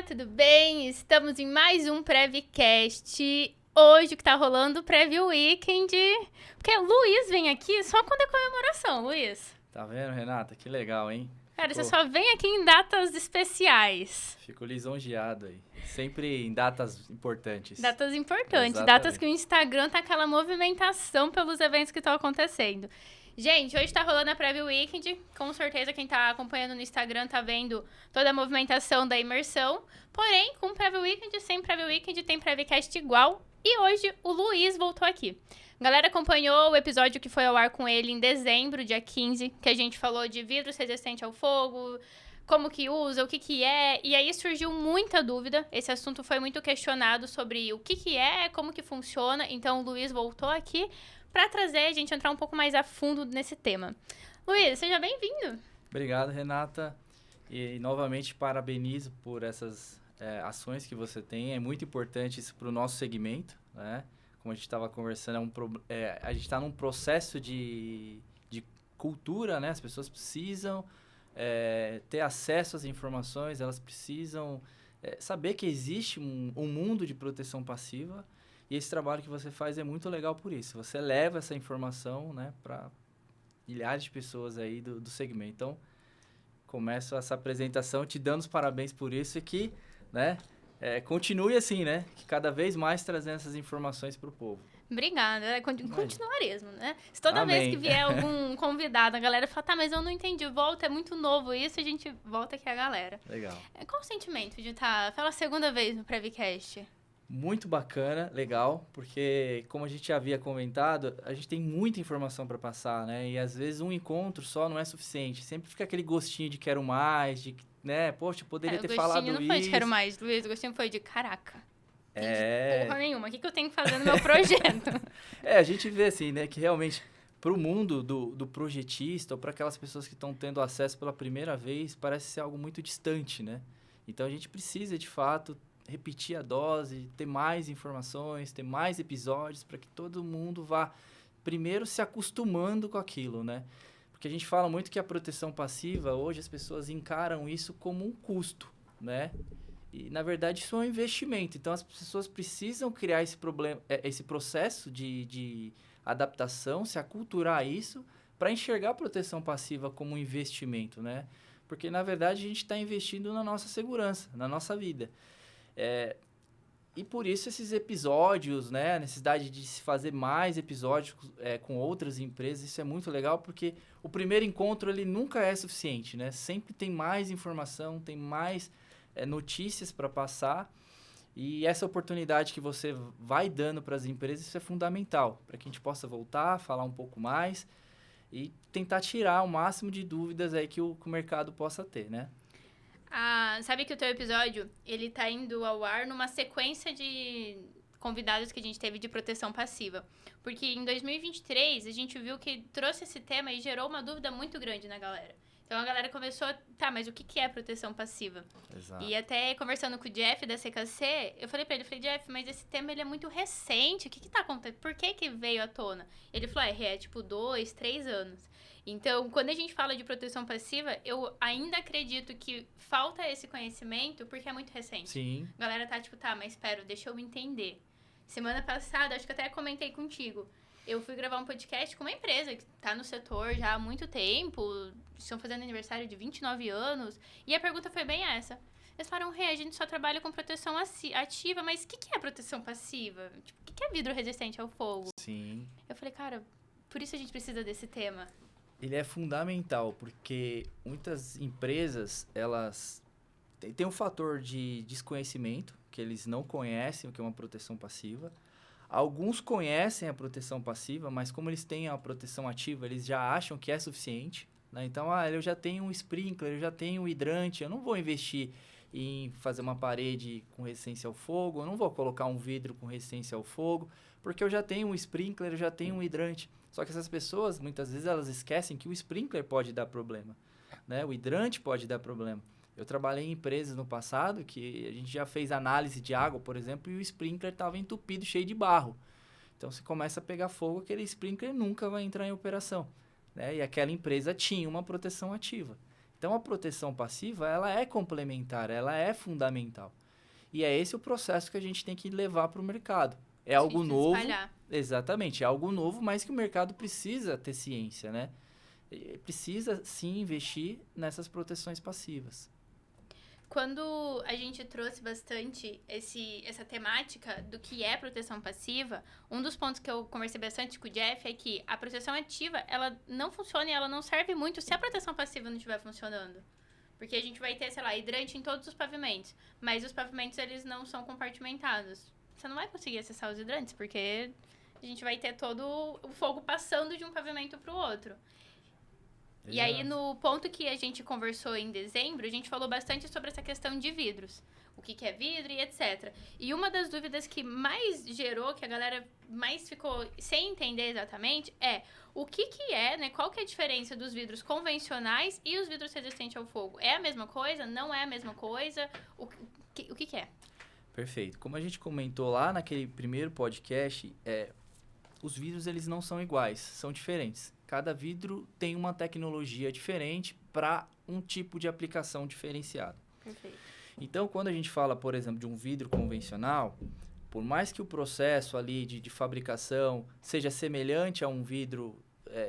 tudo bem? Estamos em mais um Prevcast. Hoje que tá rolando o Preview Weekend. Porque o Luiz vem aqui só quando é comemoração, Luiz. Tá vendo, Renata? Que legal, hein? Cara, você só vem aqui em datas especiais. Fico lisonjeado aí. Sempre em datas importantes. Datas importantes, Exatamente. datas que o Instagram tá aquela movimentação pelos eventos que estão acontecendo. Gente, hoje tá rolando a Preview Weekend. Com certeza quem tá acompanhando no Instagram tá vendo toda a movimentação da imersão. Porém, com Preview Weekend, sem Preview Weekend, tem Prevcast igual. E hoje o Luiz voltou aqui. A galera acompanhou o episódio que foi ao ar com ele em dezembro, dia 15, que a gente falou de vidros resistentes ao fogo, como que usa, o que que é, e aí surgiu muita dúvida. Esse assunto foi muito questionado sobre o que que é, como que funciona, então o Luiz voltou aqui para trazer a gente entrar um pouco mais a fundo nesse tema. Luiz, seja bem-vindo. Obrigado, Renata. E novamente parabenizo por essas ações que você tem. É muito importante isso para o nosso segmento, né? Como a gente estava conversando, a gente está num processo de cultura, né? As pessoas precisam ter acesso às informações, elas precisam saber que existe um mundo de proteção passiva. E esse trabalho que você faz é muito legal por isso. Você leva essa informação, né, para milhares de pessoas aí do segmento. Então, começo essa apresentação te dando os parabéns por isso e que, né, continue assim, né? Que cada vez mais trazendo essas informações para o povo. Obrigada. Continuarismo, né? Se toda Amém. vez que vier algum convidado, a galera fala, tá, mas eu não entendi, volta, é muito novo isso, a gente volta aqui a galera. Legal. Qual o sentimento de estar pela segunda vez no Prevcast? Muito bacana, legal, porque como a gente já havia comentado, a gente tem muita informação para passar, né? E às vezes um encontro só não é suficiente. Sempre fica aquele gostinho de quero mais, de, né? Poxa, eu poderia ter falado isso. O gostinho não foi de quero mais, Luiz, o gostinho foi de caraca. Porra nenhuma, o que eu tenho que fazer no meu projeto? A gente vê assim, né, que realmente para o mundo do projetista ou para aquelas pessoas que estão tendo acesso pela primeira vez, parece ser algo muito distante, né? Então a gente precisa, de fato, repetir a dose, ter mais informações, ter mais episódios para que todo mundo vá primeiro se acostumando com aquilo, né? Porque a gente fala muito que a proteção passiva, hoje as pessoas encaram isso como um custo, né? E, na verdade, isso é um investimento. Então, as pessoas precisam criar esse processo de adaptação, se aculturar a isso, para enxergar a proteção passiva como um investimento, né? Porque, na verdade, a gente está investindo na nossa segurança, na nossa vida. E por isso esses episódios, né? A necessidade de se fazer mais episódios com outras empresas, isso é muito legal, porque o primeiro encontro ele nunca é suficiente, né? Sempre tem mais informação, tem mais notícias para passar. E essa oportunidade que você vai dando para as empresas, isso é fundamental, para que a gente possa voltar, falar um pouco mais e tentar tirar o máximo de dúvidas aí que o mercado possa ter, né? Sabe que o teu episódio, ele tá indo ao ar numa sequência de convidados que a gente teve de proteção passiva. Porque em 2023, a gente viu que trouxe esse tema e gerou uma dúvida muito grande na galera. Então, a galera começou tá, mas o que é proteção passiva? Exato. E até conversando com o Jeff da CKC, eu falei pra ele, Jeff, mas esse tema ele é muito recente, o que tá acontecendo? Por que veio à tona? Ele falou, tipo 2, 3 anos. Então, quando a gente fala de proteção passiva, eu ainda acredito que falta esse conhecimento porque é muito recente. Sim. A galera tá tipo, tá, mas espera, deixa eu me entender. Semana passada, acho que até comentei contigo, eu fui gravar um podcast com uma empresa que tá no setor já há muito tempo, estão fazendo aniversário de 29 anos, e a pergunta foi bem essa. Eles falaram, a gente só trabalha com proteção ativa, mas o que é proteção passiva? Tipo, o que é vidro resistente ao fogo? Sim. Eu falei, cara, por isso a gente precisa desse tema. Ele é fundamental, porque muitas empresas, elas têm um fator de desconhecimento, que eles não conhecem o que é uma proteção passiva. Alguns conhecem a proteção passiva, mas como eles têm a proteção ativa, eles já acham que é suficiente, né? Então, eu já tenho um sprinkler, eu já tenho um hidrante, eu não vou investir em fazer uma parede com resistência ao fogo, eu não vou colocar um vidro com resistência ao fogo, porque eu já tenho um sprinkler, eu já tenho um hidrante. Só que essas pessoas, muitas vezes, elas esquecem que o sprinkler pode dar problema, né? O hidrante pode dar problema. Eu trabalhei em empresas no passado que a gente já fez análise de água, por exemplo, e o sprinkler estava entupido, cheio de barro. Então, se começa a pegar fogo, aquele sprinkler nunca vai entrar em operação, né? E aquela empresa tinha uma proteção ativa. Então, a proteção passiva, ela é complementar, ela é fundamental. E é esse o processo que a gente tem que levar para o mercado. É algo novo, espalhar. exatamente, é algo novo, mas que o mercado precisa ter ciência, né? Precisa, sim, investir nessas proteções passivas. Quando a gente trouxe bastante essa temática do que é proteção passiva, um dos pontos que eu conversei bastante com o Jeff é que a proteção ativa, ela não funciona e ela não serve muito se a proteção passiva não estiver funcionando. Porque a gente vai ter, sei lá, hidrante em todos os pavimentos, mas os pavimentos, eles não são compartimentados. Você não vai conseguir acessar os hidrantes, porque a gente vai ter todo o fogo passando de um pavimento para o outro. E aí, no ponto que a gente conversou em dezembro, a gente falou bastante sobre essa questão de vidros. O que é vidro e etc. E uma das dúvidas que mais gerou, que a galera mais ficou sem entender exatamente, é o que é, né? Qual que é a diferença dos vidros convencionais e os vidros resistentes ao fogo? É a mesma coisa? Não é a mesma coisa? O que é? Perfeito. Como a gente comentou lá naquele primeiro podcast, os vidros eles não são iguais, são diferentes. Cada vidro tem uma tecnologia diferente para um tipo de aplicação diferenciado. Perfeito. Então, quando a gente fala, por exemplo, de um vidro convencional, por mais que o processo ali de fabricação seja semelhante a um vidro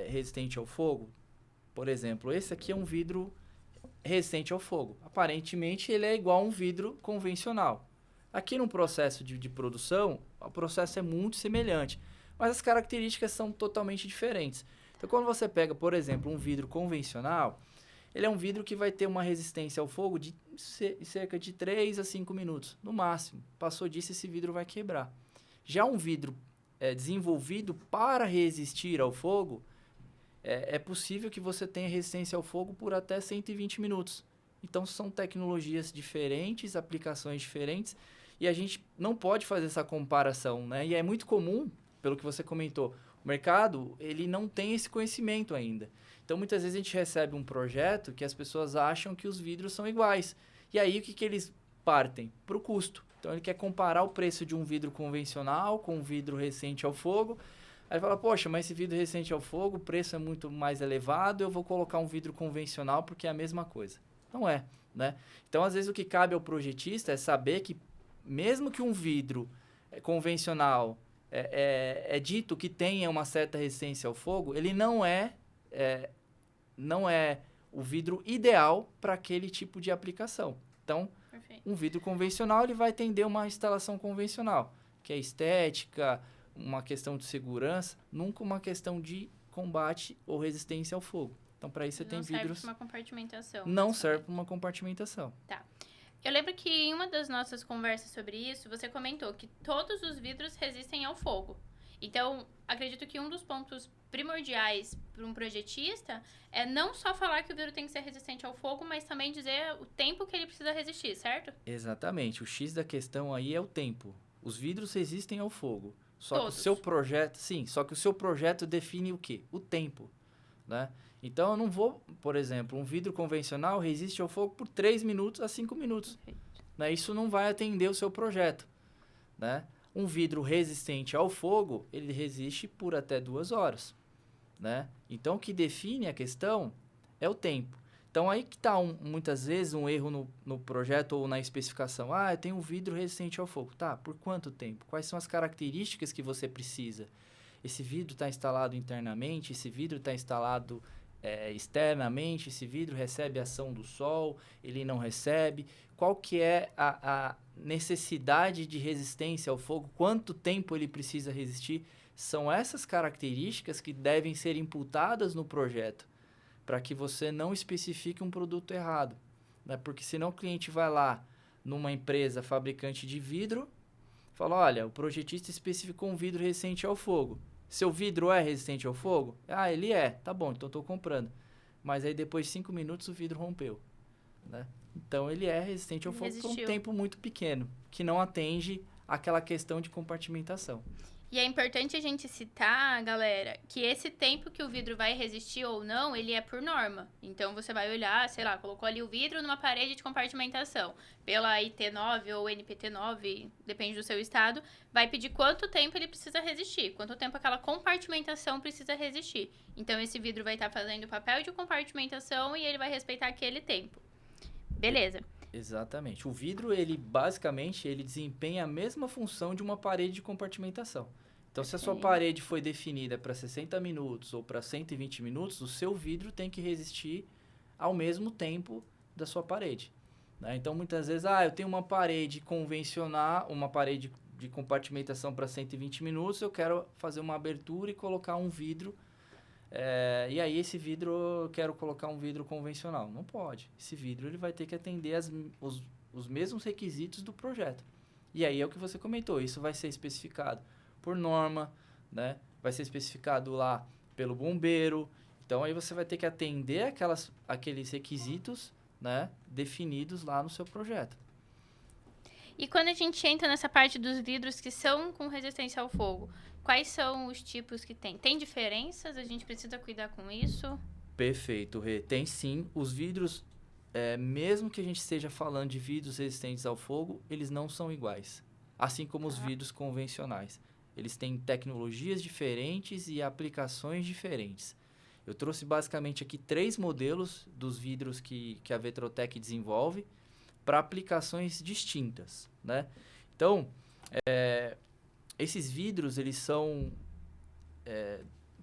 resistente ao fogo, por exemplo, esse aqui é um vidro resistente ao fogo. Aparentemente, ele é igual a um vidro convencional. Aqui no processo de produção, o processo é muito semelhante, mas as características são totalmente diferentes. Então, quando você pega, por exemplo, um vidro convencional, ele é um vidro que vai ter uma resistência ao fogo de cerca de 3 a 5 minutos, no máximo. Passou disso, esse vidro vai quebrar. Já um vidro desenvolvido para resistir ao fogo, é possível que você tenha resistência ao fogo por até 120 minutos. Então, são tecnologias diferentes, aplicações diferentes, e a gente não pode fazer essa comparação, né? E é muito comum, pelo que você comentou, o mercado, ele não tem esse conhecimento ainda. Então, muitas vezes a gente recebe um projeto que as pessoas acham que os vidros são iguais. E aí, o que eles partem? Para o custo. Então, ele quer comparar o preço de um vidro convencional com um vidro resistente ao fogo. Aí fala, poxa, mas esse vidro resistente ao fogo, o preço é muito mais elevado, eu vou colocar um vidro convencional porque é a mesma coisa. Não é, né? Então, às vezes, o que cabe ao projetista é saber que, mesmo que um vidro convencional é dito que tenha uma certa resistência ao fogo, ele não é o vidro ideal para aquele tipo de aplicação. Então, um vidro convencional ele vai atender uma instalação convencional, que é estética, uma questão de segurança, nunca uma questão de combate ou resistência ao fogo. Então, para isso você tem vidros... Não serve para uma compartimentação. Não serve para uma compartimentação. Tá. Eu lembro que em uma das nossas conversas sobre isso, você comentou que todos os vidros resistem ao fogo. Então, acredito que um dos pontos primordiais para um projetista é não só falar que o vidro tem que ser resistente ao fogo, mas também dizer o tempo que ele precisa resistir, certo? Exatamente. O X da questão aí é o tempo. Os vidros resistem ao fogo. Só Todos. que o seu projeto... Sim, só que o seu projeto define o quê? O tempo, né? Então, eu não vou, por exemplo, um vidro convencional resiste ao fogo por 3 minutos a 5 minutos. Né? Isso não vai atender o seu projeto, né? Um vidro resistente ao fogo, ele resiste por até 2 horas, né? Então, o que define a questão é o tempo. Então, aí que está muitas vezes um erro no projeto ou na especificação. Ah, eu tenho um vidro resistente ao fogo. Tá, por quanto tempo? Quais são as características que você precisa? Esse vidro está instalado internamente? Esse vidro está instalado externamente? Esse vidro recebe a ação do sol? Ele não recebe? Qual que é a necessidade de resistência ao fogo? Quanto tempo ele precisa resistir? São essas características que devem ser imputadas no projeto, para que você não especifique um produto errado, né? Porque senão o cliente vai lá numa empresa fabricante de vidro, fala, olha, o projetista especificou um vidro resistente ao fogo. Seu vidro é resistente ao fogo? Ah, ele é. Tá bom, então estou comprando. Mas aí depois de 5 minutos o vidro rompeu, né? Então ele é resistente ao fogo por um tempo muito pequeno, que não atende aquela questão de compartimentação. E é importante a gente citar, galera, que esse tempo que o vidro vai resistir ou não, ele é por norma. Então, você vai olhar, sei lá, colocou ali o vidro numa parede de compartimentação. Pela IT9 ou NPT9, depende do seu estado, vai pedir quanto tempo ele precisa resistir, quanto tempo aquela compartimentação precisa resistir. Então, esse vidro vai estar fazendo o papel de compartimentação e ele vai respeitar aquele tempo. Beleza. Exatamente. O vidro, ele basicamente, ele desempenha a mesma função de uma parede de compartimentação. Então, se a sua parede foi definida para 60 minutos ou para 120 minutos, o seu vidro tem que resistir ao mesmo tempo da sua parede, né? Então, muitas vezes, eu tenho uma parede convencional, uma parede de compartimentação para 120 minutos, eu quero fazer uma abertura e colocar um vidro. E aí esse vidro, eu quero colocar um vidro convencional. Não pode. Esse vidro ele vai ter que atender os mesmos requisitos do projeto. E aí é o que você comentou, isso vai ser especificado por norma, né? Vai ser especificado lá pelo bombeiro. Então aí você vai ter que atender aqueles requisitos, né, definidos lá no seu projeto. E quando a gente entra nessa parte dos vidros que são com resistência ao fogo, quais são os tipos que tem? Tem diferenças? A gente precisa cuidar com isso? Perfeito, Rê. Tem sim. Os vidros, mesmo que a gente esteja falando de vidros resistentes ao fogo, eles não são iguais. Assim como os vidros convencionais. Eles têm tecnologias diferentes e aplicações diferentes. Eu trouxe basicamente aqui 3 modelos dos vidros que a Vetrotec desenvolve para aplicações distintas, né? Então, esses vidros, eles são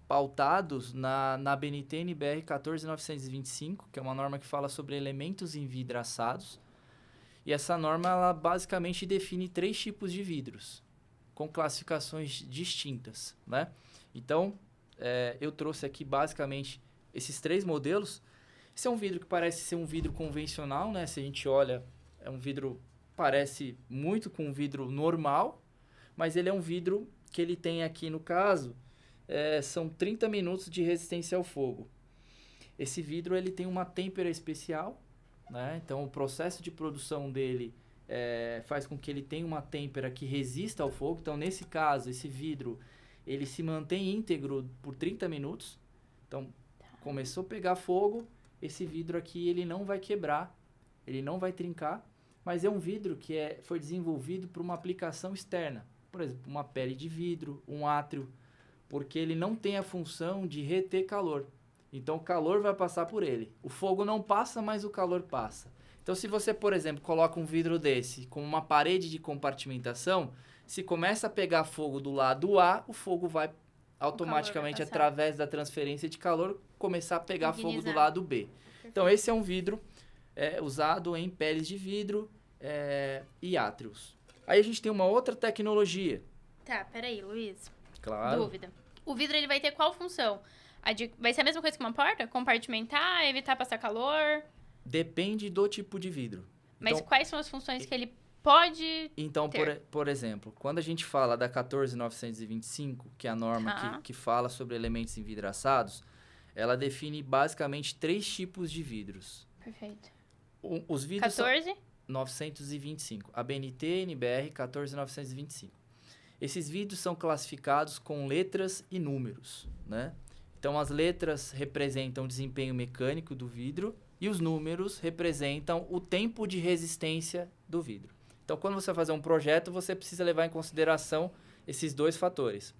pautados na BNT NBR 14925, que é uma norma que fala sobre elementos envidraçados. E essa norma, ela basicamente define 3 tipos de vidros, com classificações distintas, né? Então, eu trouxe aqui basicamente esses 3 modelos. Esse é um vidro que parece ser um vidro convencional, né? Se a gente olha, é um vidro, parece muito com um vidro normal, mas ele é um vidro que ele tem aqui, no caso, são 30 minutos de resistência ao fogo. Esse vidro ele tem uma têmpera especial, né? Então, o processo de produção dele faz com que ele tenha uma têmpera que resista ao fogo. Então, nesse caso, esse vidro ele se mantém íntegro por 30 minutos. Então, começou a pegar fogo, esse vidro aqui ele não vai quebrar, ele não vai trincar, mas é um vidro que foi desenvolvido para uma aplicação externa. Por exemplo, uma pele de vidro, um átrio, porque ele não tem a função de reter calor. Então, o calor vai passar por ele. O fogo não passa, mas o calor passa. Então, se você, por exemplo, coloca um vidro desse com uma parede de compartimentação, se começa a pegar fogo do lado A, o fogo vai automaticamente, através da transferência de calor, começar a pegar fogo do lado B. Perfeito. Então, esse é um vidro usado em peles de vidro e átrios. Aí a gente tem uma outra tecnologia. Tá, peraí, Luiz. Claro. Dúvida. O vidro ele vai ter qual função? Vai ser a mesma coisa que uma porta? Compartimentar, evitar passar calor? Depende do tipo de vidro. Mas então, quais são as funções que ele pode Então, por exemplo, quando a gente fala da 14925, que é a norma que fala sobre elementos envidraçados, ela define basicamente 3 tipos de vidros. Perfeito. Os vidros 925. A BNT NBR 14925. Esses vidros são classificados com letras e números, né? Então, as letras representam o desempenho mecânico do vidro e os números representam o tempo de resistência do vidro. Então, quando você vai fazer um projeto, você precisa levar em consideração esses 2 fatores.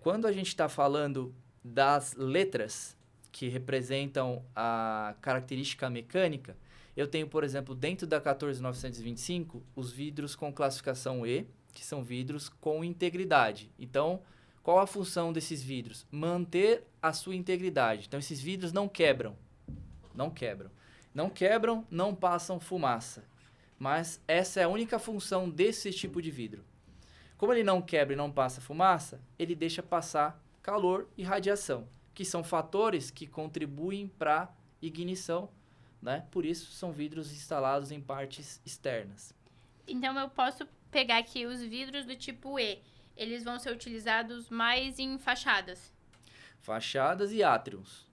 Quando a gente está falando das letras que representam a característica mecânica, eu tenho, por exemplo, dentro da 14925, os vidros com classificação E, que são vidros com integridade. Então, qual a função desses vidros? Manter a sua integridade. Então, esses vidros não quebram. Não quebram. Não quebram, não passam fumaça. Mas essa é a única função desse tipo de vidro. Como ele não quebra e não passa fumaça, ele deixa passar calor e radiação, que são fatores que contribuem para a ignição, né? Por isso, são vidros instalados em partes externas. Então, eu posso pegar aqui os vidros do tipo E. Eles vão ser utilizados mais em fachadas? Fachadas e átrios.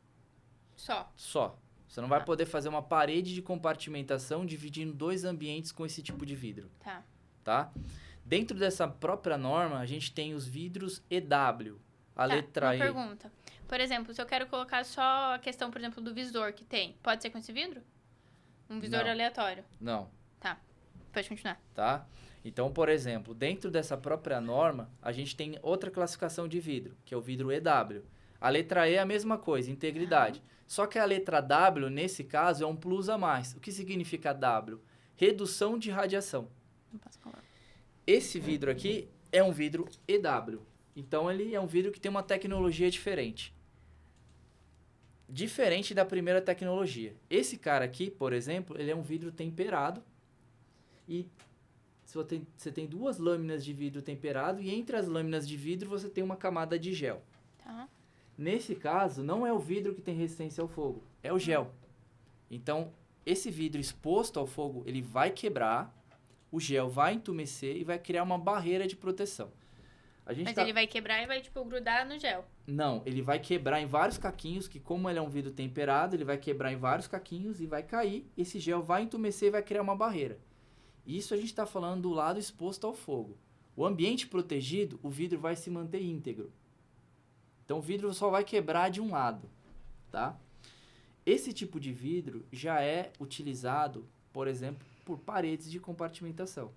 Só. Você não vai poder fazer uma parede de compartimentação dividindo 2 ambientes com esse tipo de vidro. Tá. Dentro dessa própria norma, a gente tem os vidros EW. A Tá, letra uma E. pergunta. Por exemplo, se eu quero colocar só a questão, por exemplo, do visor que tem, pode ser com esse vidro? Um visor Não. aleatório. Não, Tá, pode continuar. tá? Então, por exemplo, dentro dessa própria norma, a gente tem outra classificação de vidro, que é o vidro EW. A letra E é a mesma coisa, integridade. Só que a letra W, nesse caso, é um plus a mais. O que significa W? Redução de radiação. Não posso falar. Esse vidro aqui é um vidro EW. Então, ele é um vidro que tem uma tecnologia diferente. Diferente da primeira tecnologia. Esse cara aqui, por exemplo, ele é um vidro temperado. E você tem duas lâminas de vidro temperado e entre as lâminas de vidro você tem uma camada de gel. Tá. Nesse caso, não é o vidro que tem resistência ao fogo, é o gel. Então, esse vidro exposto ao fogo, ele vai quebrar, o gel vai entumecer e vai criar uma barreira de proteção. Mas ele vai quebrar e vai, tipo, grudar no gel. Não, ele vai quebrar em vários caquinhos, que como ele é um vidro temperado, ele vai quebrar em vários caquinhos e vai cair, esse gel vai entumecer e vai criar uma barreira. Isso a gente está falando do lado exposto ao fogo. O ambiente protegido, o vidro vai se manter íntegro. Então, o vidro só vai quebrar de um lado, tá? Esse tipo de vidro já é utilizado, por exemplo, por paredes de compartimentação.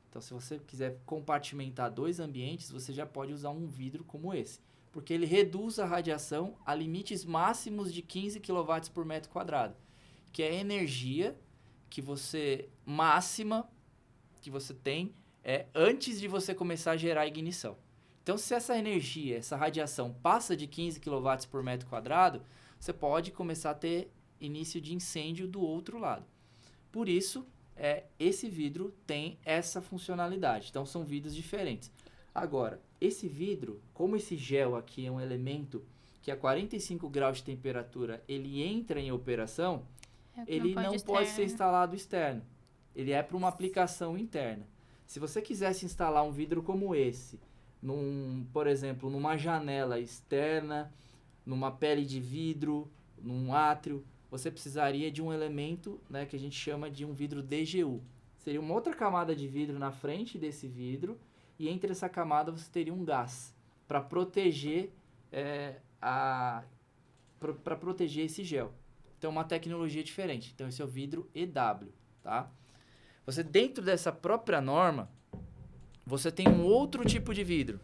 Então, se você quiser compartimentar dois ambientes, você já pode usar um vidro como esse. Porque ele reduz a radiação a limites máximos de 15 kW por metro quadrado. Que é a energia que você máxima que você tem antes de você começar a gerar a ignição. Então, se essa energia, essa radiação passa de 15 kW por metro quadrado, você pode começar a ter início de incêndio do outro lado. Por isso, esse vidro tem essa funcionalidade. Então, são vidros diferentes. Agora, esse vidro, como esse gel aqui é um elemento que a 45 graus de temperatura ele entra em operação, ele não pode ser instalado externo. Ele é para uma aplicação interna. Se você quisesse instalar um vidro como esse, por exemplo, numa janela externa, numa pele de vidro, num átrio, você precisaria de um elemento, né, que a gente chama de um vidro DGU. Seria uma outra camada de vidro na frente desse vidro e entre essa camada você teria um gás para proteger para proteger esse gel. Então, uma tecnologia diferente. Então, esse é o vidro EW, tá? Você, dentro dessa própria norma, você tem um outro tipo de vidro,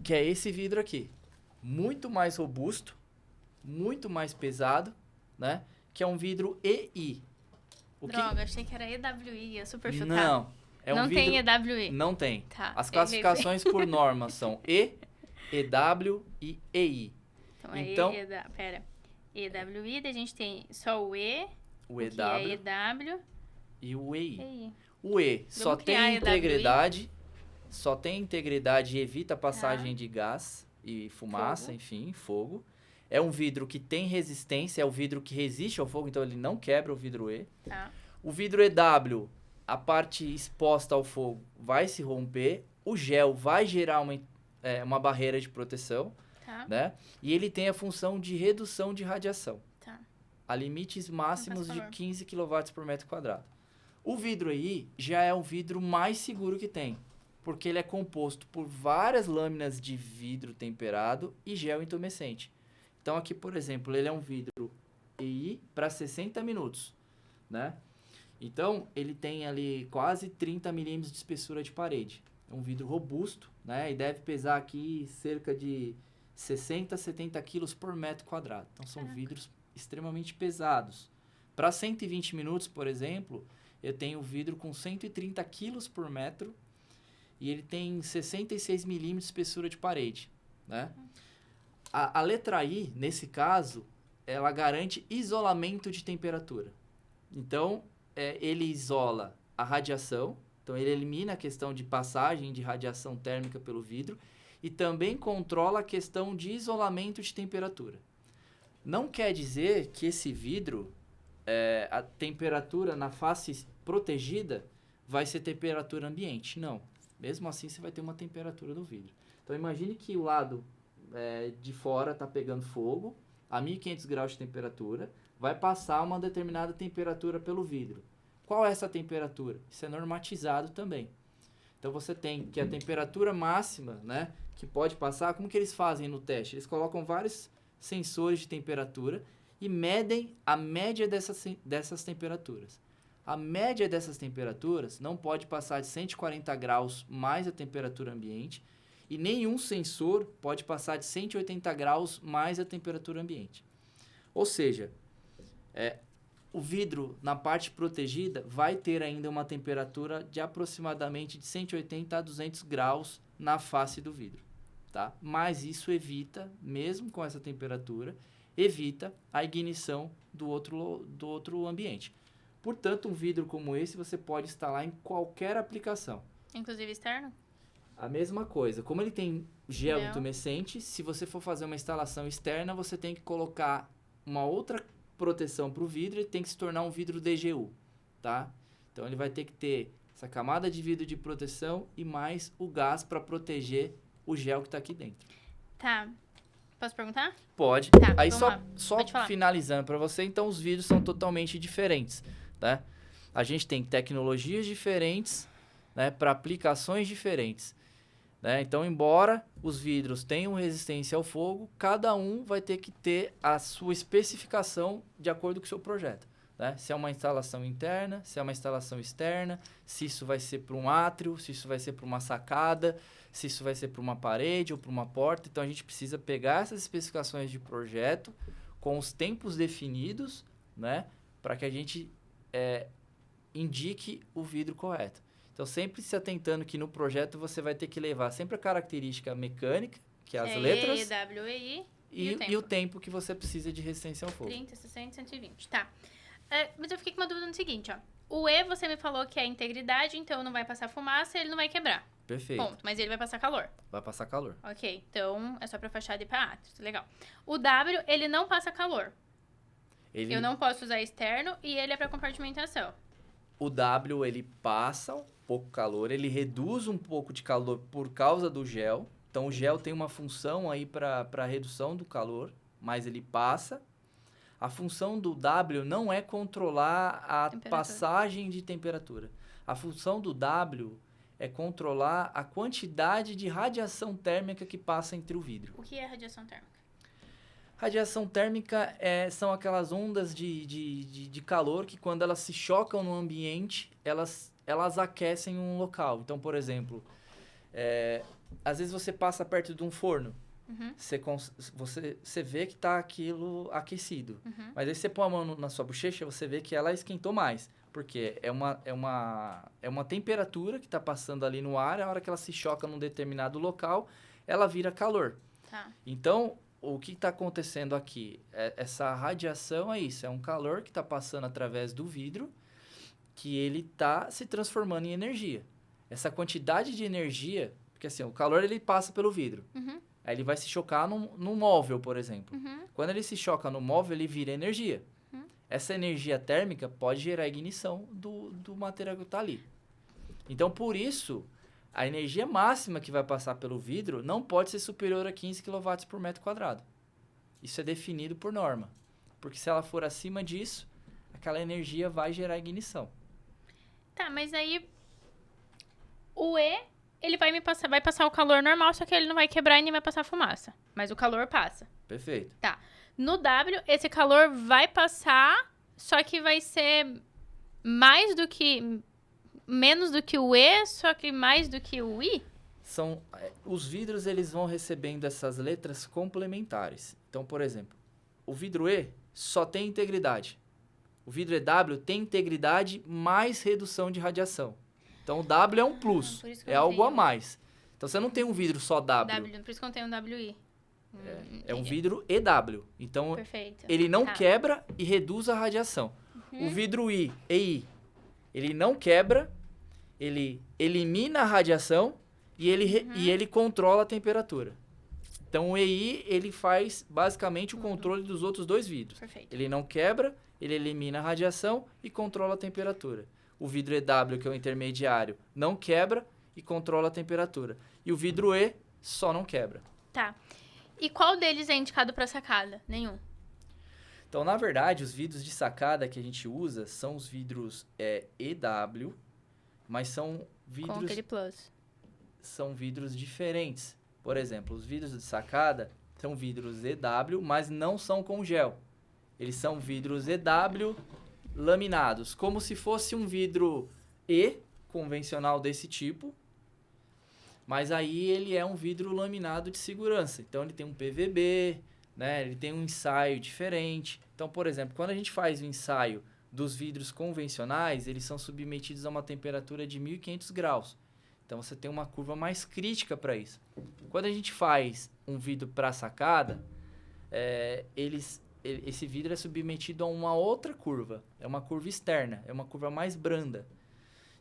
que é esse vidro aqui. Muito mais robusto, muito mais pesado, né? Que é um vidro EI. Droga, achei que era EWI, é super chutado. Não, não vidro... tem EWI. Não tem. Tá, as classificações por norma são E, EW e EI. Então, pera. EWI, daí a gente tem só o E, o EW, que é EW e o EI. EI. O E só tem integridade, e evita a passagem de gás e fumaça, fogo. Enfim, fogo. É um vidro que tem resistência, é o vidro que resiste ao fogo, então ele não quebra o vidro E. Tá. O vidro EW, a parte exposta ao fogo vai se romper, o gel vai gerar uma barreira de proteção. Tá. Né? E ele tem a função de redução de radiação. Tá. A limites máximos de 15 kW por metro quadrado. O vidro EI já é o vidro mais seguro que tem, porque ele é composto por várias lâminas de vidro temperado e gel intumescente. Então aqui, por exemplo, ele é um vidro EI para 60 minutos, né? Então, ele tem ali quase 30 milímetros de espessura de parede. É um vidro robusto, né? E deve pesar aqui cerca de 60 a 70 quilos por metro quadrado. Então, são vidros extremamente pesados. Para 120 minutos, por exemplo, eu tenho vidro com 130 quilos por metro e ele tem 66 milímetros de espessura de parede, né? A letra I, nesse caso, ela garante isolamento de temperatura. Então, ele isola a radiação, então ele elimina a questão de passagem de radiação térmica pelo vidro e também controla a questão de isolamento de temperatura. Não quer dizer que esse vidro, a temperatura na face protegida vai ser temperatura ambiente, não. Mesmo assim, você vai ter uma temperatura do vidro. Então, imagine que o lado de fora está pegando fogo, a 1.500 graus de temperatura, vai passar uma determinada temperatura pelo vidro. Qual é essa temperatura? Isso é normatizado também. Então, você tem que a temperatura máxima, né, que pode passar, como que eles fazem no teste? Eles colocam vários sensores de temperatura e medem a média dessas temperaturas. A média dessas temperaturas não pode passar de 140 graus mais a temperatura ambiente e nenhum sensor pode passar de 180 graus mais a temperatura ambiente. Ou seja, o vidro na parte protegida vai ter ainda uma temperatura de aproximadamente de 180 a 200 graus na face do vidro, tá? Mas isso evita, mesmo com essa temperatura, evita a ignição do outro ambiente. Portanto, um vidro como esse você pode instalar em qualquer aplicação. Inclusive externo? A mesma coisa. Como ele tem gel intumescente, se você for fazer uma instalação externa, você tem que colocar uma outra proteção para o vidro e tem que se tornar um vidro DGU, tá? Então, ele vai ter que ter essa camada de vidro de proteção e mais o gás para proteger o gel que está aqui dentro. Tá. Posso perguntar? Pode. Tá, Aí só finalizando para você, então os vidros são totalmente diferentes, né? A gente tem tecnologias diferentes, né, para aplicações diferentes, né? Então, embora os vidros tenham resistência ao fogo, cada um vai ter que ter a sua especificação de acordo com o seu projeto, né? Se é uma instalação interna, se é uma instalação externa, se isso vai ser para um átrio, se isso vai ser para uma sacada, se isso vai ser para uma parede ou para uma porta. Então, a gente precisa pegar essas especificações de projeto com os tempos definidos, né, para que a gente indique o vidro correto. Então, sempre se atentando que no projeto você vai ter que levar sempre a característica mecânica, que é as letras, WEI, e o tempo que você precisa de resistência ao fogo. 30, 60, 120, tá. Mas eu fiquei com uma dúvida no seguinte, ó. O E você me falou que é integridade, então não vai passar fumaça e ele não vai quebrar. Perfeito. Ponto, mas ele vai passar calor. Vai passar calor. Ok, então é só pra fachada e pra átrio, legal. O W, ele não passa calor. Eu não posso usar externo e ele é pra compartimentação. O W, ele passa um pouco calor, ele reduz um pouco de calor por causa do gel. Então, o gel tem uma função aí para redução do calor, mas ele passa. A função do W não é controlar a passagem de temperatura. A função do W é controlar a quantidade de radiação térmica que passa entre o vidro. O que é radiação térmica? Radiação térmica são aquelas ondas de calor que, quando elas se chocam no ambiente, elas aquecem um local. Então, por exemplo, às vezes você passa perto de um forno, você vê que está aquilo aquecido. Mas aí você põe a mão na sua bochecha, você vê que ela esquentou mais. Porque é uma temperatura que está passando ali no ar, a hora que ela se choca num determinado local, ela vira calor. Tá. Então, o que está acontecendo aqui? Essa radiação é isso, é um calor que está passando através do vidro, que ele está se transformando em energia. Essa quantidade de energia, porque assim, o calor ele passa pelo vidro. Aí ele vai se chocar num móvel, por exemplo. Quando ele se choca no móvel, ele vira energia. Essa energia térmica pode gerar ignição do material que está ali. Então, por isso, a energia máxima que vai passar pelo vidro não pode ser superior a 15 kW por metro quadrado. Isso é definido por norma. Porque se ela for acima disso, aquela energia vai gerar ignição. Tá, mas aí o E, ele vai passar o calor normal, só que ele não vai quebrar e nem vai passar fumaça. Mas o calor passa. Perfeito. Tá. No W, esse calor vai passar, só que vai ser menos do que o E, só que mais do que o I? Os vidros, eles vão recebendo essas letras complementares. Então, por exemplo, o vidro E só tem integridade. O vidro EW tem integridade mais redução de radiação. Então, o W é um plus, é algo a mais. Então, você não tem um vidro só W. Por isso que eu não tenho um WI. É um vidro EW. Então, Perfeito. ele não quebra e reduz a radiação. O vidro EI, ele não quebra, ele elimina a radiação e ele controla a temperatura. Então, o EI, ele faz basicamente o controle dos outros dois vidros. Perfeito. Ele não quebra, ele elimina a radiação e controla a temperatura. O vidro EW, que é o intermediário, não quebra e controla a temperatura. E o vidro E só não quebra. Tá. E qual deles é indicado para sacada? Nenhum. Então, na verdade, os vidros de sacada que a gente usa são os vidros EW, mas são vidros... Com aquele plus. São vidros diferentes. Por exemplo, os vidros de sacada são vidros EW, mas não são com gel. Eles são vidros EW laminados, como se fosse um vidro E convencional desse tipo, mas aí ele é um vidro laminado de segurança. Então ele tem um PVB, né? Ele tem um ensaio diferente. Então, por exemplo, quando a gente faz o ensaio dos vidros convencionais, eles são submetidos a uma temperatura de 1.500 graus. Então você tem uma curva mais crítica para isso. Quando a gente faz um vidro para sacada, esse vidro é submetido a uma outra curva. É uma curva externa, é uma curva mais branda.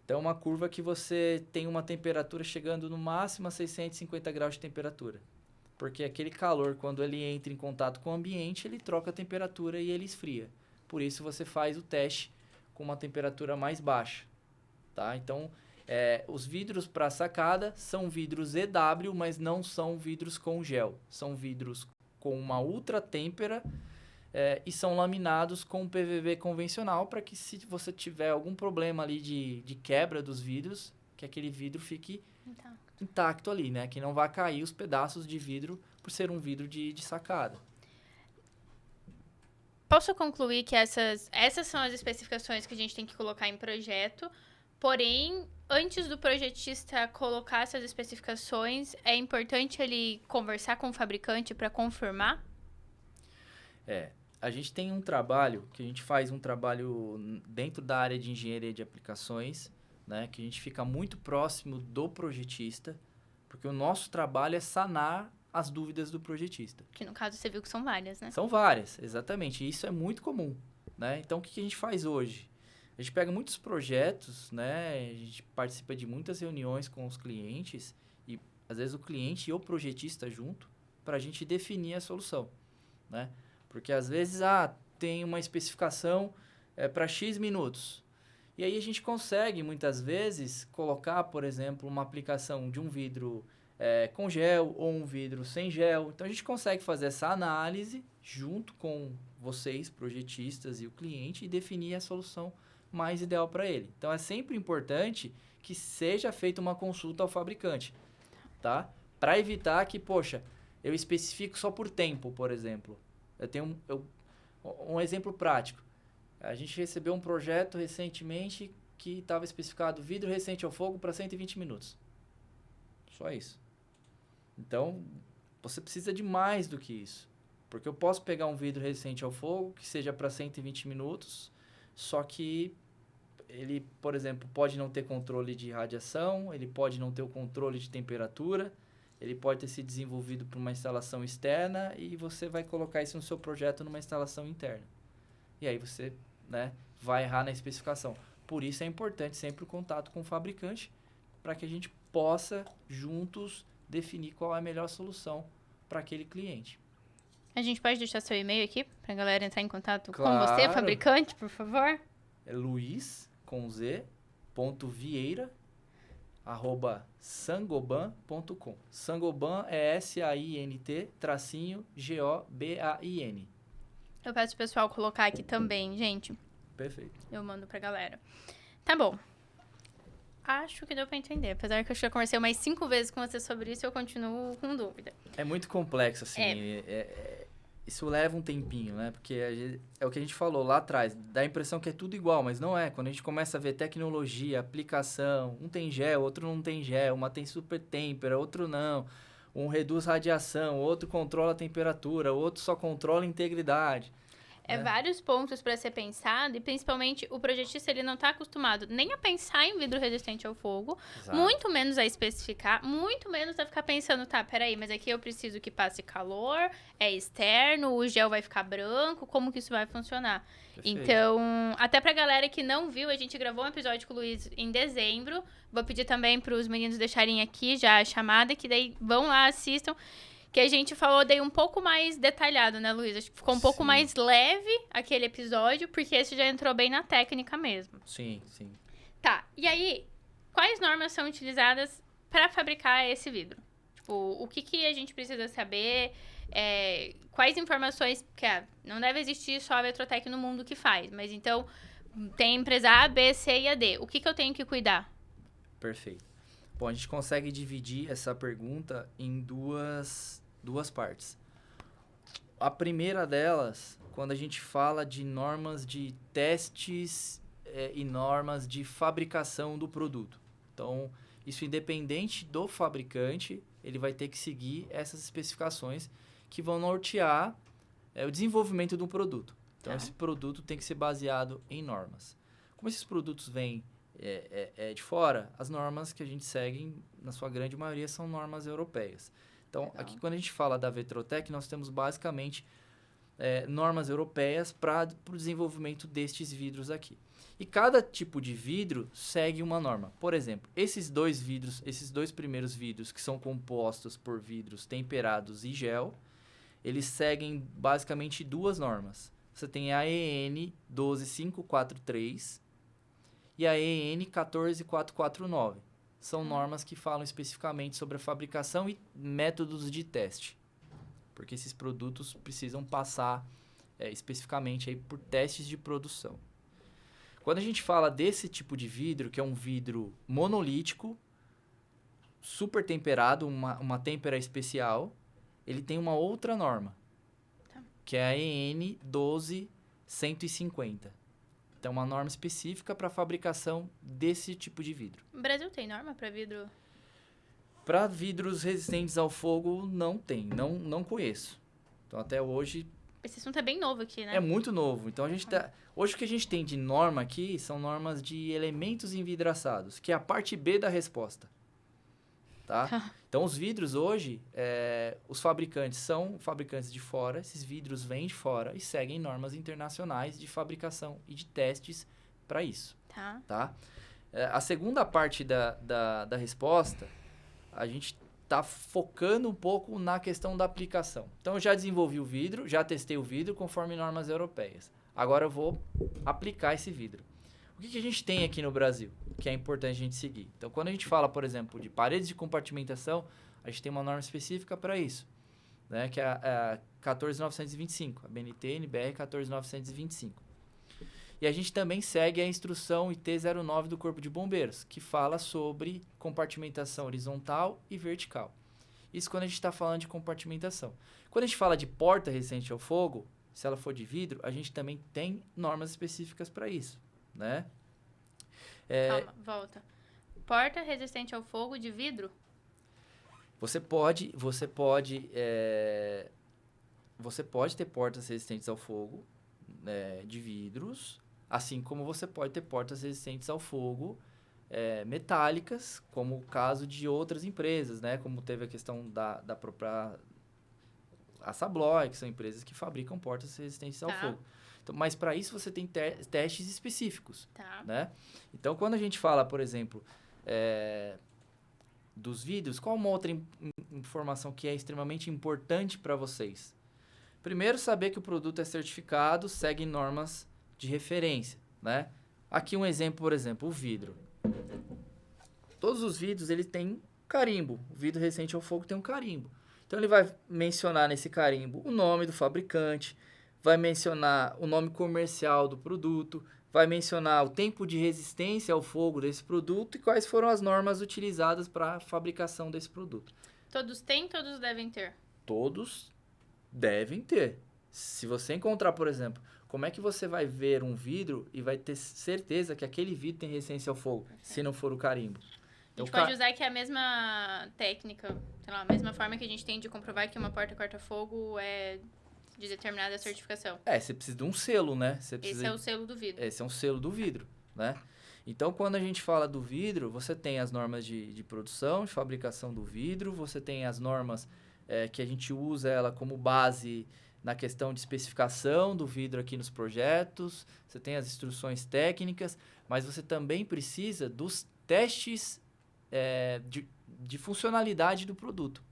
Então é uma curva que você tem uma temperatura chegando no máximo a 650 graus de temperatura. Porque aquele calor, quando ele entra em contato com o ambiente, ele troca a temperatura e ele esfria. Por isso você faz o teste com uma temperatura mais baixa. Tá? Então, os vidros para sacada são vidros EW, mas não são vidros com gel. São vidros com uma ultratêmpera e são laminados com PVB convencional para que, se você tiver algum problema ali de quebra dos vidros, que aquele vidro fique intacto ali, né? Que não vá cair os pedaços de vidro por ser um vidro de sacada. Posso concluir que essas são as especificações que a gente tem que colocar em projeto, porém, antes do projetista colocar essas especificações, é importante ele conversar com o fabricante para confirmar? A gente tem um trabalho, que a gente faz um trabalho dentro da área de engenharia de aplicações, né? Que a gente fica muito próximo do projetista, porque o nosso trabalho é sanar as dúvidas do projetista. Que no caso você viu que são várias, né? São várias, exatamente. E isso é muito comum, né? Então, o que a gente faz hoje? A gente pega muitos projetos, né? A gente participa de muitas reuniões com os clientes e, às vezes, o cliente e o projetista junto para a gente definir a solução, né? Porque, às vezes, tem uma especificação para X minutos. E aí a gente consegue, muitas vezes, colocar, por exemplo, uma aplicação de um vidro com gel ou um vidro sem gel. Então, a gente consegue fazer essa análise junto com vocês, projetistas e o cliente, e definir a solução mais ideal para ele. Então, é sempre importante que seja feita uma consulta ao fabricante, tá? Para evitar que, poxa, eu especifico só por tempo, por exemplo. Eu tenho um exemplo prático. A gente recebeu um projeto recentemente que estava especificado vidro resistente ao fogo para 120 minutos. Só isso. Então, você precisa de mais do que isso. Porque eu posso pegar um vidro resistente ao fogo que seja para 120 minutos, só que ele, por exemplo, pode não ter controle de radiação, ele pode não ter o controle de temperatura, ele pode ter sido desenvolvido por uma instalação externa e você vai colocar isso no seu projeto numa instalação interna. E aí você, né, vai errar na especificação. Por isso é importante sempre o contato com o fabricante para que a gente possa, juntos, definir qual é a melhor solução para aquele cliente. A gente pode deixar seu e-mail aqui para a galera entrar em contato com Claro. você, fabricante, por favor? É luiz.sangoban.com. Sangoban é SAINT-GOBAIN. Eu peço pro pessoal colocar aqui também, gente. Perfeito. Eu mando pra galera. Tá bom. Acho que deu pra entender. Apesar que eu já conversei umas 5 vezes com você sobre isso, eu continuo com dúvida. É muito complexo, assim. Isso leva um tempinho, né? Porque é o que a gente falou lá atrás. Dá a impressão que é tudo igual, mas não é. Quando a gente começa a ver tecnologia, aplicação, um tem gel, outro não tem gel, uma tem super têmpera, outro não. Um reduz radiação, outro controla a temperatura, outro só controla a integridade. Vários pontos para ser pensado e principalmente o projetista ele não está acostumado nem a pensar em vidro resistente ao fogo, Exato. muito menos a especificar, muito menos a ficar pensando, tá, peraí, mas aqui eu preciso que passe calor, é externo, o gel vai ficar branco, como que isso vai funcionar? Perfeito. Então, até pra galera que não viu, a gente gravou um episódio com o Luiz em dezembro, vou pedir também pros meninos deixarem aqui já a chamada, que daí vão lá, assistam, que a gente falou daí um pouco mais detalhado, né, Luiz? Acho que ficou um pouco mais leve aquele episódio, porque esse já entrou bem na técnica mesmo. Sim, sim. Tá, e aí, quais normas são utilizadas para fabricar esse vidro? Tipo, o que a gente precisa saber? Quais informações... Porque não deve existir só a Vetrotec no mundo que faz, mas então tem empresa A, B, C e a D. O que eu tenho que cuidar? Perfeito. Bom, a gente consegue dividir essa pergunta em duas partes. A primeira delas, quando a gente fala de normas de testes e normas de fabricação do produto. Então, isso independente do fabricante, ele vai ter que seguir essas especificações que vão nortear o desenvolvimento do produto. Então, esse produto tem que ser baseado em normas. Como esses produtos vêm de fora, as normas que a gente segue, na sua grande maioria, são normas europeias. Então, Legal. aqui quando a gente fala da Vetrotec, nós temos basicamente normas europeias para o desenvolvimento destes vidros aqui. E cada tipo de vidro segue uma norma. Por exemplo, esses dois primeiros vidros que são compostos por vidros temperados e gel, eles seguem basicamente duas normas. Você tem a EN 12543 e a EN 14449. São normas que falam especificamente sobre a fabricação e métodos de teste. Porque esses produtos precisam passar especificamente aí por testes de produção. Quando a gente fala desse tipo de vidro, que é um vidro monolítico, super temperado, uma têmpera especial, ele tem uma outra norma, que é a EN 12150. Então, uma norma específica para a fabricação desse tipo de vidro. O Brasil tem norma para vidro? Para vidros resistentes ao fogo, não tem. Não conheço. Então, até hoje... Esse assunto é bem novo aqui, né? É muito novo. Então, hoje o que a gente tem de norma aqui são normas de elementos envidraçados, que é a parte B da resposta. Tá? Então, os vidros hoje, os fabricantes são fabricantes de fora, esses vidros vêm de fora e seguem normas internacionais de fabricação e de testes para isso. Tá? A segunda parte da resposta, a gente está focando um pouco na questão da aplicação. Então, eu já desenvolvi o vidro, já testei o vidro conforme normas europeias. Agora, eu vou aplicar esse vidro. O que a gente tem aqui no Brasil, que é importante a gente seguir? Então, quando a gente fala, por exemplo, de paredes de compartimentação, a gente tem uma norma específica para isso, né? Que é a 14925, a BNT-NBR 14925. E a gente também segue a instrução IT-09 do Corpo de Bombeiros, que fala sobre compartimentação horizontal e vertical. Isso quando a gente está falando de compartimentação. Quando a gente fala de porta resistente ao fogo, se ela for de vidro, a gente também tem normas específicas para isso, né? Calma, volta. Porta resistente ao fogo de vidro? Você pode ter portas resistentes ao fogo, de vidros, assim como você pode ter portas resistentes ao fogo metálicas, como o caso de outras empresas, né? Como teve a questão da própria Sabloy, que são empresas que fabricam portas resistentes ao fogo. Então, mas para isso você tem testes específicos, né? Então, quando a gente fala, por exemplo, dos vidros, qual uma outra informação que é extremamente importante para vocês? Primeiro, saber que o produto é certificado, segue normas de referência, né? Aqui um exemplo, por exemplo, o vidro. Todos os vidros, ele tem carimbo. O vidro resistente ao fogo tem um carimbo. Então, ele vai mencionar nesse carimbo o nome do fabricante, vai mencionar o nome comercial do produto, vai mencionar o tempo de resistência ao fogo desse produto e quais foram as normas utilizadas para a fabricação desse produto. Todos têm, todos devem ter? Todos devem ter. Se você encontrar, por exemplo, como é que você vai ver um vidro e vai ter certeza que aquele vidro tem resistência ao fogo, se não for o carimbo? A gente pode usar que é a mesma técnica, sei lá, a mesma forma que a gente tem de comprovar que uma porta corta-fogo é de determinada certificação. Você precisa de um selo, né? Esse é o selo do vidro. Esse é um selo do vidro, né? Então, quando a gente fala do vidro, você tem as normas de produção, de fabricação do vidro, você tem as normas que a gente usa ela como base na questão de especificação do vidro aqui nos projetos, você tem as instruções técnicas, mas você também precisa dos testes de funcionalidade do produto.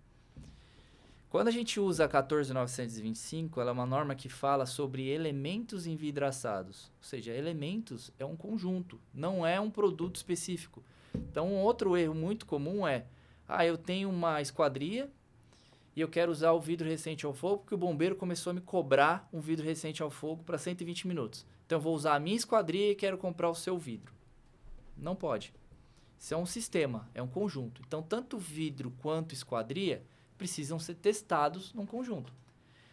Quando a gente usa a 14925, ela é uma norma que fala sobre elementos envidraçados. Ou seja, elementos é um conjunto, não é um produto específico. Então, um outro erro muito comum é, eu tenho uma esquadria e eu quero usar o vidro resistente ao fogo porque o bombeiro começou a me cobrar um vidro resistente ao fogo para 120 minutos. Então, eu vou usar a minha esquadria e quero comprar o seu vidro. Não pode. Isso é um sistema, é um conjunto. Então, tanto vidro quanto esquadria precisam ser testados num conjunto.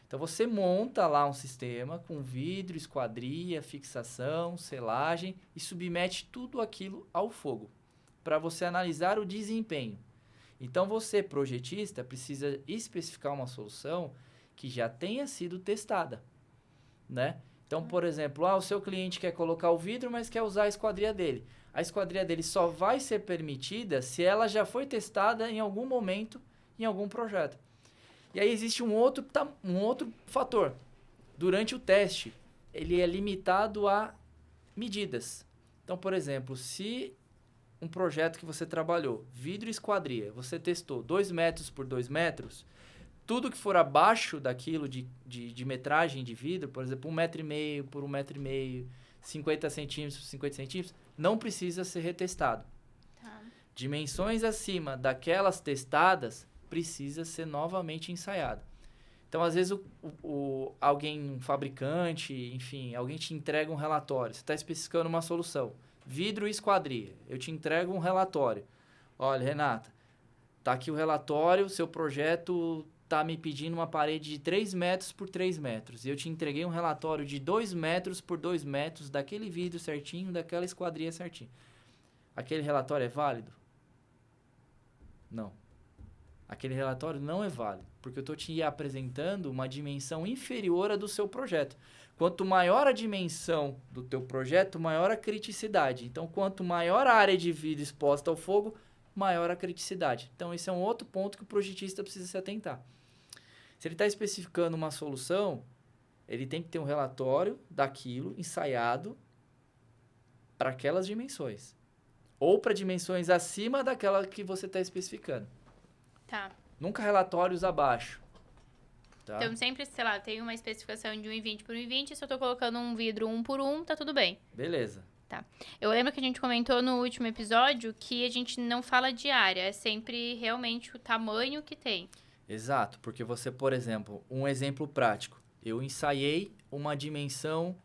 Então, você monta lá um sistema com vidro, esquadria, fixação, selagem e submete tudo aquilo ao fogo para você analisar o desempenho. Então, você, projetista, precisa especificar uma solução que já tenha sido testada, né? Então, por exemplo, o seu cliente quer colocar o vidro, mas quer usar a esquadria dele. A esquadria dele só vai ser permitida se ela já foi testada em algum momento, em algum projeto. E aí existe um outro fator. Durante o teste, ele é limitado a medidas. Então, por exemplo, se um projeto que você trabalhou, vidro e esquadria, você testou 2 metros por 2 metros, tudo que for abaixo daquilo de metragem de vidro, por exemplo, 1,5 m por 1,5 m, 50 centímetros por 50 centímetros, não precisa ser retestado. Tá. Dimensões acima daquelas testadas, precisa ser novamente ensaiado. Então, às vezes, um fabricante, enfim, alguém te entrega um relatório, você está especificando uma solução, vidro e esquadria, eu te entrego um relatório. Olha, Renata, tá aqui o relatório, seu projeto tá me pedindo uma parede de 3 metros por 3 metros. E eu te entreguei um relatório de 2 metros por 2 metros daquele vidro certinho, daquela esquadria certinho. Aquele relatório é válido? Não. Aquele relatório não é válido, porque eu estou te apresentando uma dimensão inferior à do seu projeto. Quanto maior a dimensão do teu projeto, maior a criticidade. Então, quanto maior a área de vidro exposta ao fogo, maior a criticidade. Então, esse é um outro ponto que o projetista precisa se atentar. Se ele está especificando uma solução, ele tem que ter um relatório daquilo ensaiado para aquelas dimensões. Ou para dimensões acima daquela que você está especificando. Tá. Nunca relatórios abaixo. Tá? Então, sempre, sei lá, tem uma especificação de 1,20 por 1,20, se eu tô colocando um vidro 1 por 1, tá tudo bem. Beleza. Tá. Eu lembro que a gente comentou no último episódio que a gente não fala de área, é sempre realmente o tamanho que tem. Exato, porque você, por exemplo, um exemplo prático. Eu ensaiei uma dimensão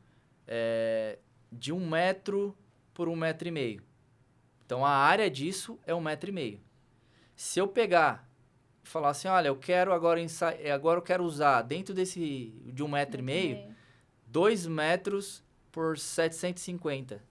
de 1 metro por 1,5 m. Então, a área disso é 1,5 m. Se eu pegar e falar assim, olha, agora eu quero usar dentro de 1,5 m, 2 metros por 750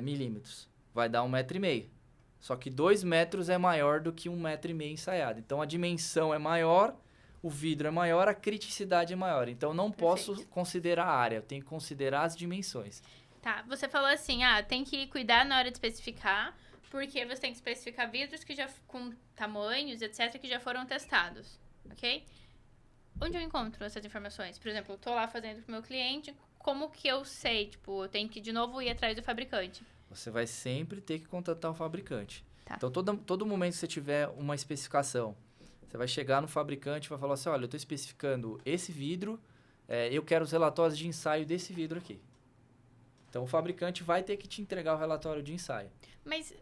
milímetros. Vai dar 1,5 m. Só que 2 metros é maior do que 1,5 m ensaiado. Então, a dimensão é maior, o vidro é maior, a criticidade é maior. Então, não posso considerar a área, eu tenho que considerar as dimensões. Tá, você falou assim, tem que cuidar na hora de especificar, porque você tem que especificar vidros que já com tamanhos, etc., que já foram testados, ok? Onde eu encontro essas informações? Por exemplo, eu tô lá fazendo pro meu cliente, como que eu sei? Tipo, eu tenho que, de novo, ir atrás do fabricante. Você vai sempre ter que contatar o fabricante. Tá. Então, todo momento que você tiver uma especificação, você vai chegar no fabricante e vai falar assim, olha, eu estou especificando esse vidro, eu quero os relatórios de ensaio desse vidro aqui. Então, o fabricante vai ter que te entregar o relatório de ensaio. Mas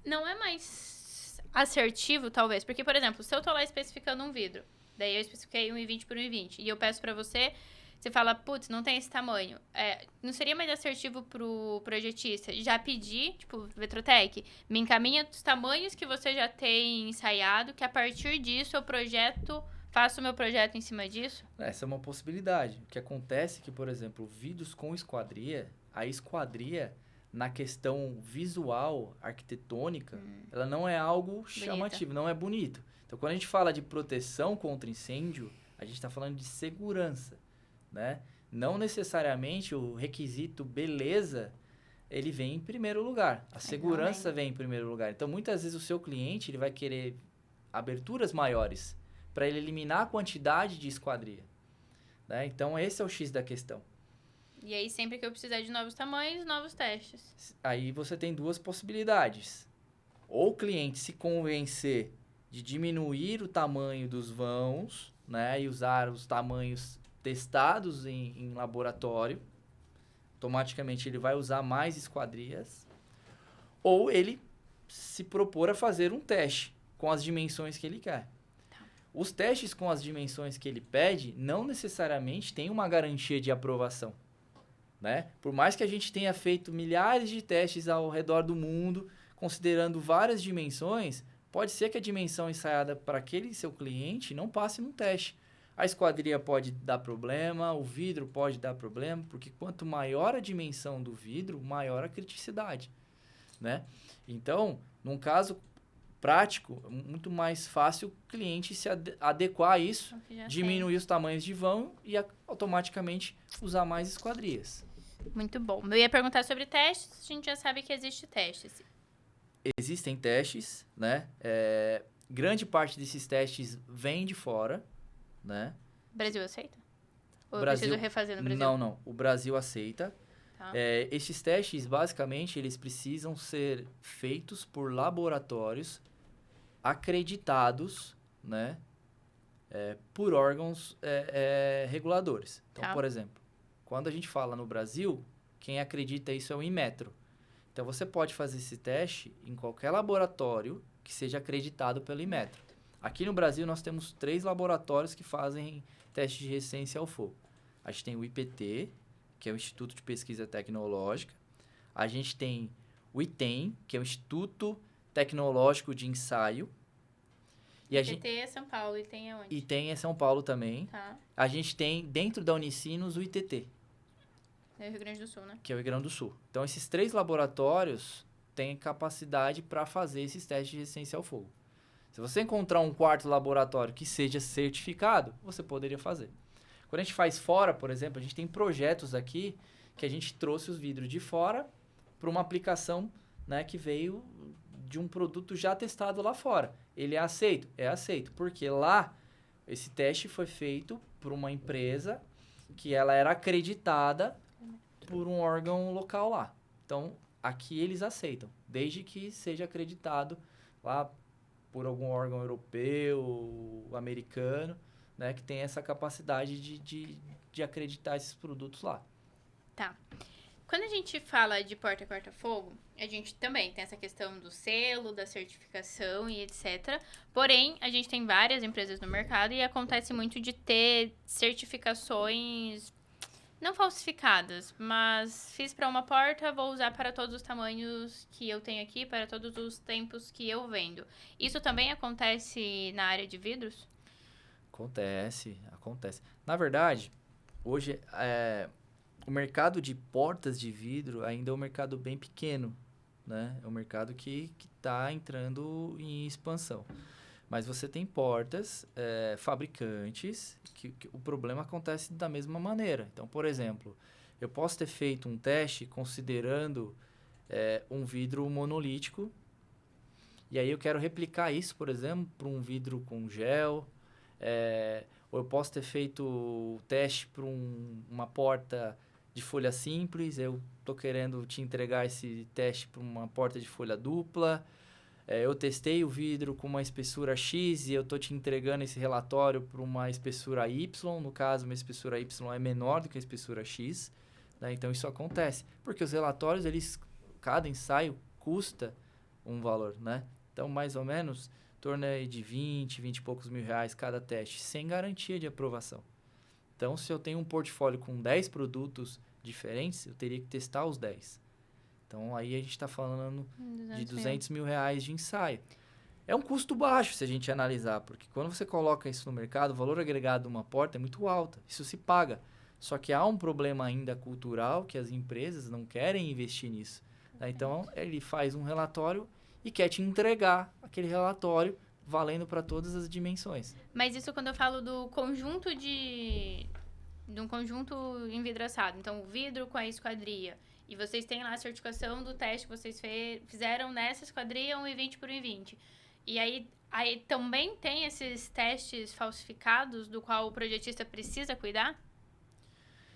não é mais assertivo, talvez? Porque, por exemplo, se eu tô lá especificando um vidro, daí eu especifiquei 1,20 por 1,20, e eu peço pra você... Você fala, putz, não tem esse tamanho. Não seria mais assertivo pro projetista já pedir, tipo, Vetrotec, me encaminha os tamanhos que você já tem ensaiado, que a partir disso eu faço o meu projeto em cima disso? Essa é uma possibilidade. O que acontece é que, por exemplo, vidros com esquadria, a esquadria, na questão visual, arquitetônica, ela não é algo chamativo, não é bonito. Então, quando a gente fala de proteção contra incêndio, a gente está falando de segurança. Né? Não necessariamente o requisito beleza, ele vem em primeiro lugar. A segurança vem em primeiro lugar. Então, muitas vezes, o seu cliente ele vai querer aberturas maiores para ele eliminar a quantidade de esquadria. Né? Então, esse é o X da questão. E aí, sempre que eu precisar de novos tamanhos, novos testes. Aí, você tem duas possibilidades. Ou o cliente se convencer de diminuir o tamanho dos vãos, né? E usar os tamanhos testados em laboratório, automaticamente ele vai usar mais esquadrias, ou ele se propor a fazer um teste com as dimensões que ele quer. Tá. Os testes com as dimensões que ele pede não necessariamente têm uma garantia de aprovação. Né? Por mais que a gente tenha feito milhares de testes ao redor do mundo, considerando várias dimensões, pode ser que a dimensão ensaiada para aquele seu cliente não passe no teste. A esquadria pode dar problema, o vidro pode dar problema, porque quanto maior a dimensão do vidro, maior a criticidade, né? Então, num caso prático, é muito mais fácil o cliente se adequar a isso, diminuir os tamanhos de vão e automaticamente usar mais esquadrias. Muito bom. Eu ia perguntar sobre testes, a gente já sabe que existe testes. Existem testes, né? Grande parte desses testes vem de fora, né? O Brasil aceita? Ou Brasil, eu preciso refazer no Brasil? Não. O Brasil aceita. Tá. Esses testes, basicamente, eles precisam ser feitos por laboratórios acreditados, né? Por órgãos reguladores. Então, por exemplo, quando a gente fala no Brasil, quem acredita isso é o Inmetro. Então, você pode fazer esse teste em qualquer laboratório que seja acreditado pelo Inmetro. Aqui no Brasil, nós temos 3 laboratórios que fazem teste de resistência ao fogo. A gente tem o IPT, que é o Instituto de Pesquisa Tecnológica. A gente tem o ITEM, que é o Instituto Tecnológico de Ensaio. E IPT é São Paulo, ITEM é onde? ITEM é São Paulo também. Tá. A gente tem, dentro da Unicinos, o ITT. É o Rio Grande do Sul, né? Que é o Rio Grande do Sul. Então, esses 3 laboratórios têm capacidade para fazer esses testes de resistência ao fogo. Se você encontrar um quarto laboratório que seja certificado, você poderia fazer. Quando a gente faz fora, por exemplo, a gente tem projetos aqui que a gente trouxe os vidros de fora para uma aplicação, né, que veio de um produto já testado lá fora. Ele é aceito? É aceito. Porque lá, esse teste foi feito por uma empresa que ela era acreditada por um órgão local lá. Então, aqui eles aceitam, desde que seja acreditado lá por algum órgão europeu, americano, né, que tem essa capacidade de acreditar esses produtos lá. Tá. Quando a gente fala de porta corta-fogo, a gente também tem essa questão do selo, da certificação e etc. Porém, a gente tem várias empresas no mercado e acontece muito de ter certificações não falsificadas, mas fiz para uma porta, vou usar para todos os tamanhos que eu tenho aqui, para todos os tempos que eu vendo. Isso também acontece na área de vidros? Acontece. Na verdade, hoje o mercado de portas de vidro ainda é um mercado bem pequeno, né? É um mercado que está entrando em expansão. Mas você tem portas, fabricantes, que o problema acontece da mesma maneira. Então, por exemplo, eu posso ter feito um teste considerando um vidro monolítico, e aí eu quero replicar isso, por exemplo, para um vidro com gel, ou eu posso ter feito o teste para uma porta de folha simples, eu estou querendo te entregar esse teste para uma porta de folha dupla. Eu testei o vidro com uma espessura X e eu estou te entregando esse relatório para uma espessura Y. No caso, uma espessura Y é menor do que a espessura X. Né? Então, isso acontece. Porque os relatórios, cada ensaio custa um valor. Né? Então, mais ou menos, em torno de 20 e poucos mil reais cada teste, sem garantia de aprovação. Então, se eu tenho um portfólio com 10 produtos diferentes, eu teria que testar os 10. Então, aí a gente está falando de 200 mil reais de ensaio. É um custo baixo se a gente analisar, porque quando você coloca isso no mercado, o valor agregado de uma porta é muito alto. Isso se paga. Só que há um problema ainda cultural que as empresas não querem investir nisso. Né? Então, ele faz um relatório e quer te entregar aquele relatório valendo para todas as dimensões. Mas isso quando eu falo do conjunto de um conjunto envidraçado. Então, o vidro com a esquadria. E vocês têm lá a certificação do teste que vocês fizeram nessa esquadria 1,20 por 1,20. E aí também tem esses testes falsificados do qual o projetista precisa cuidar?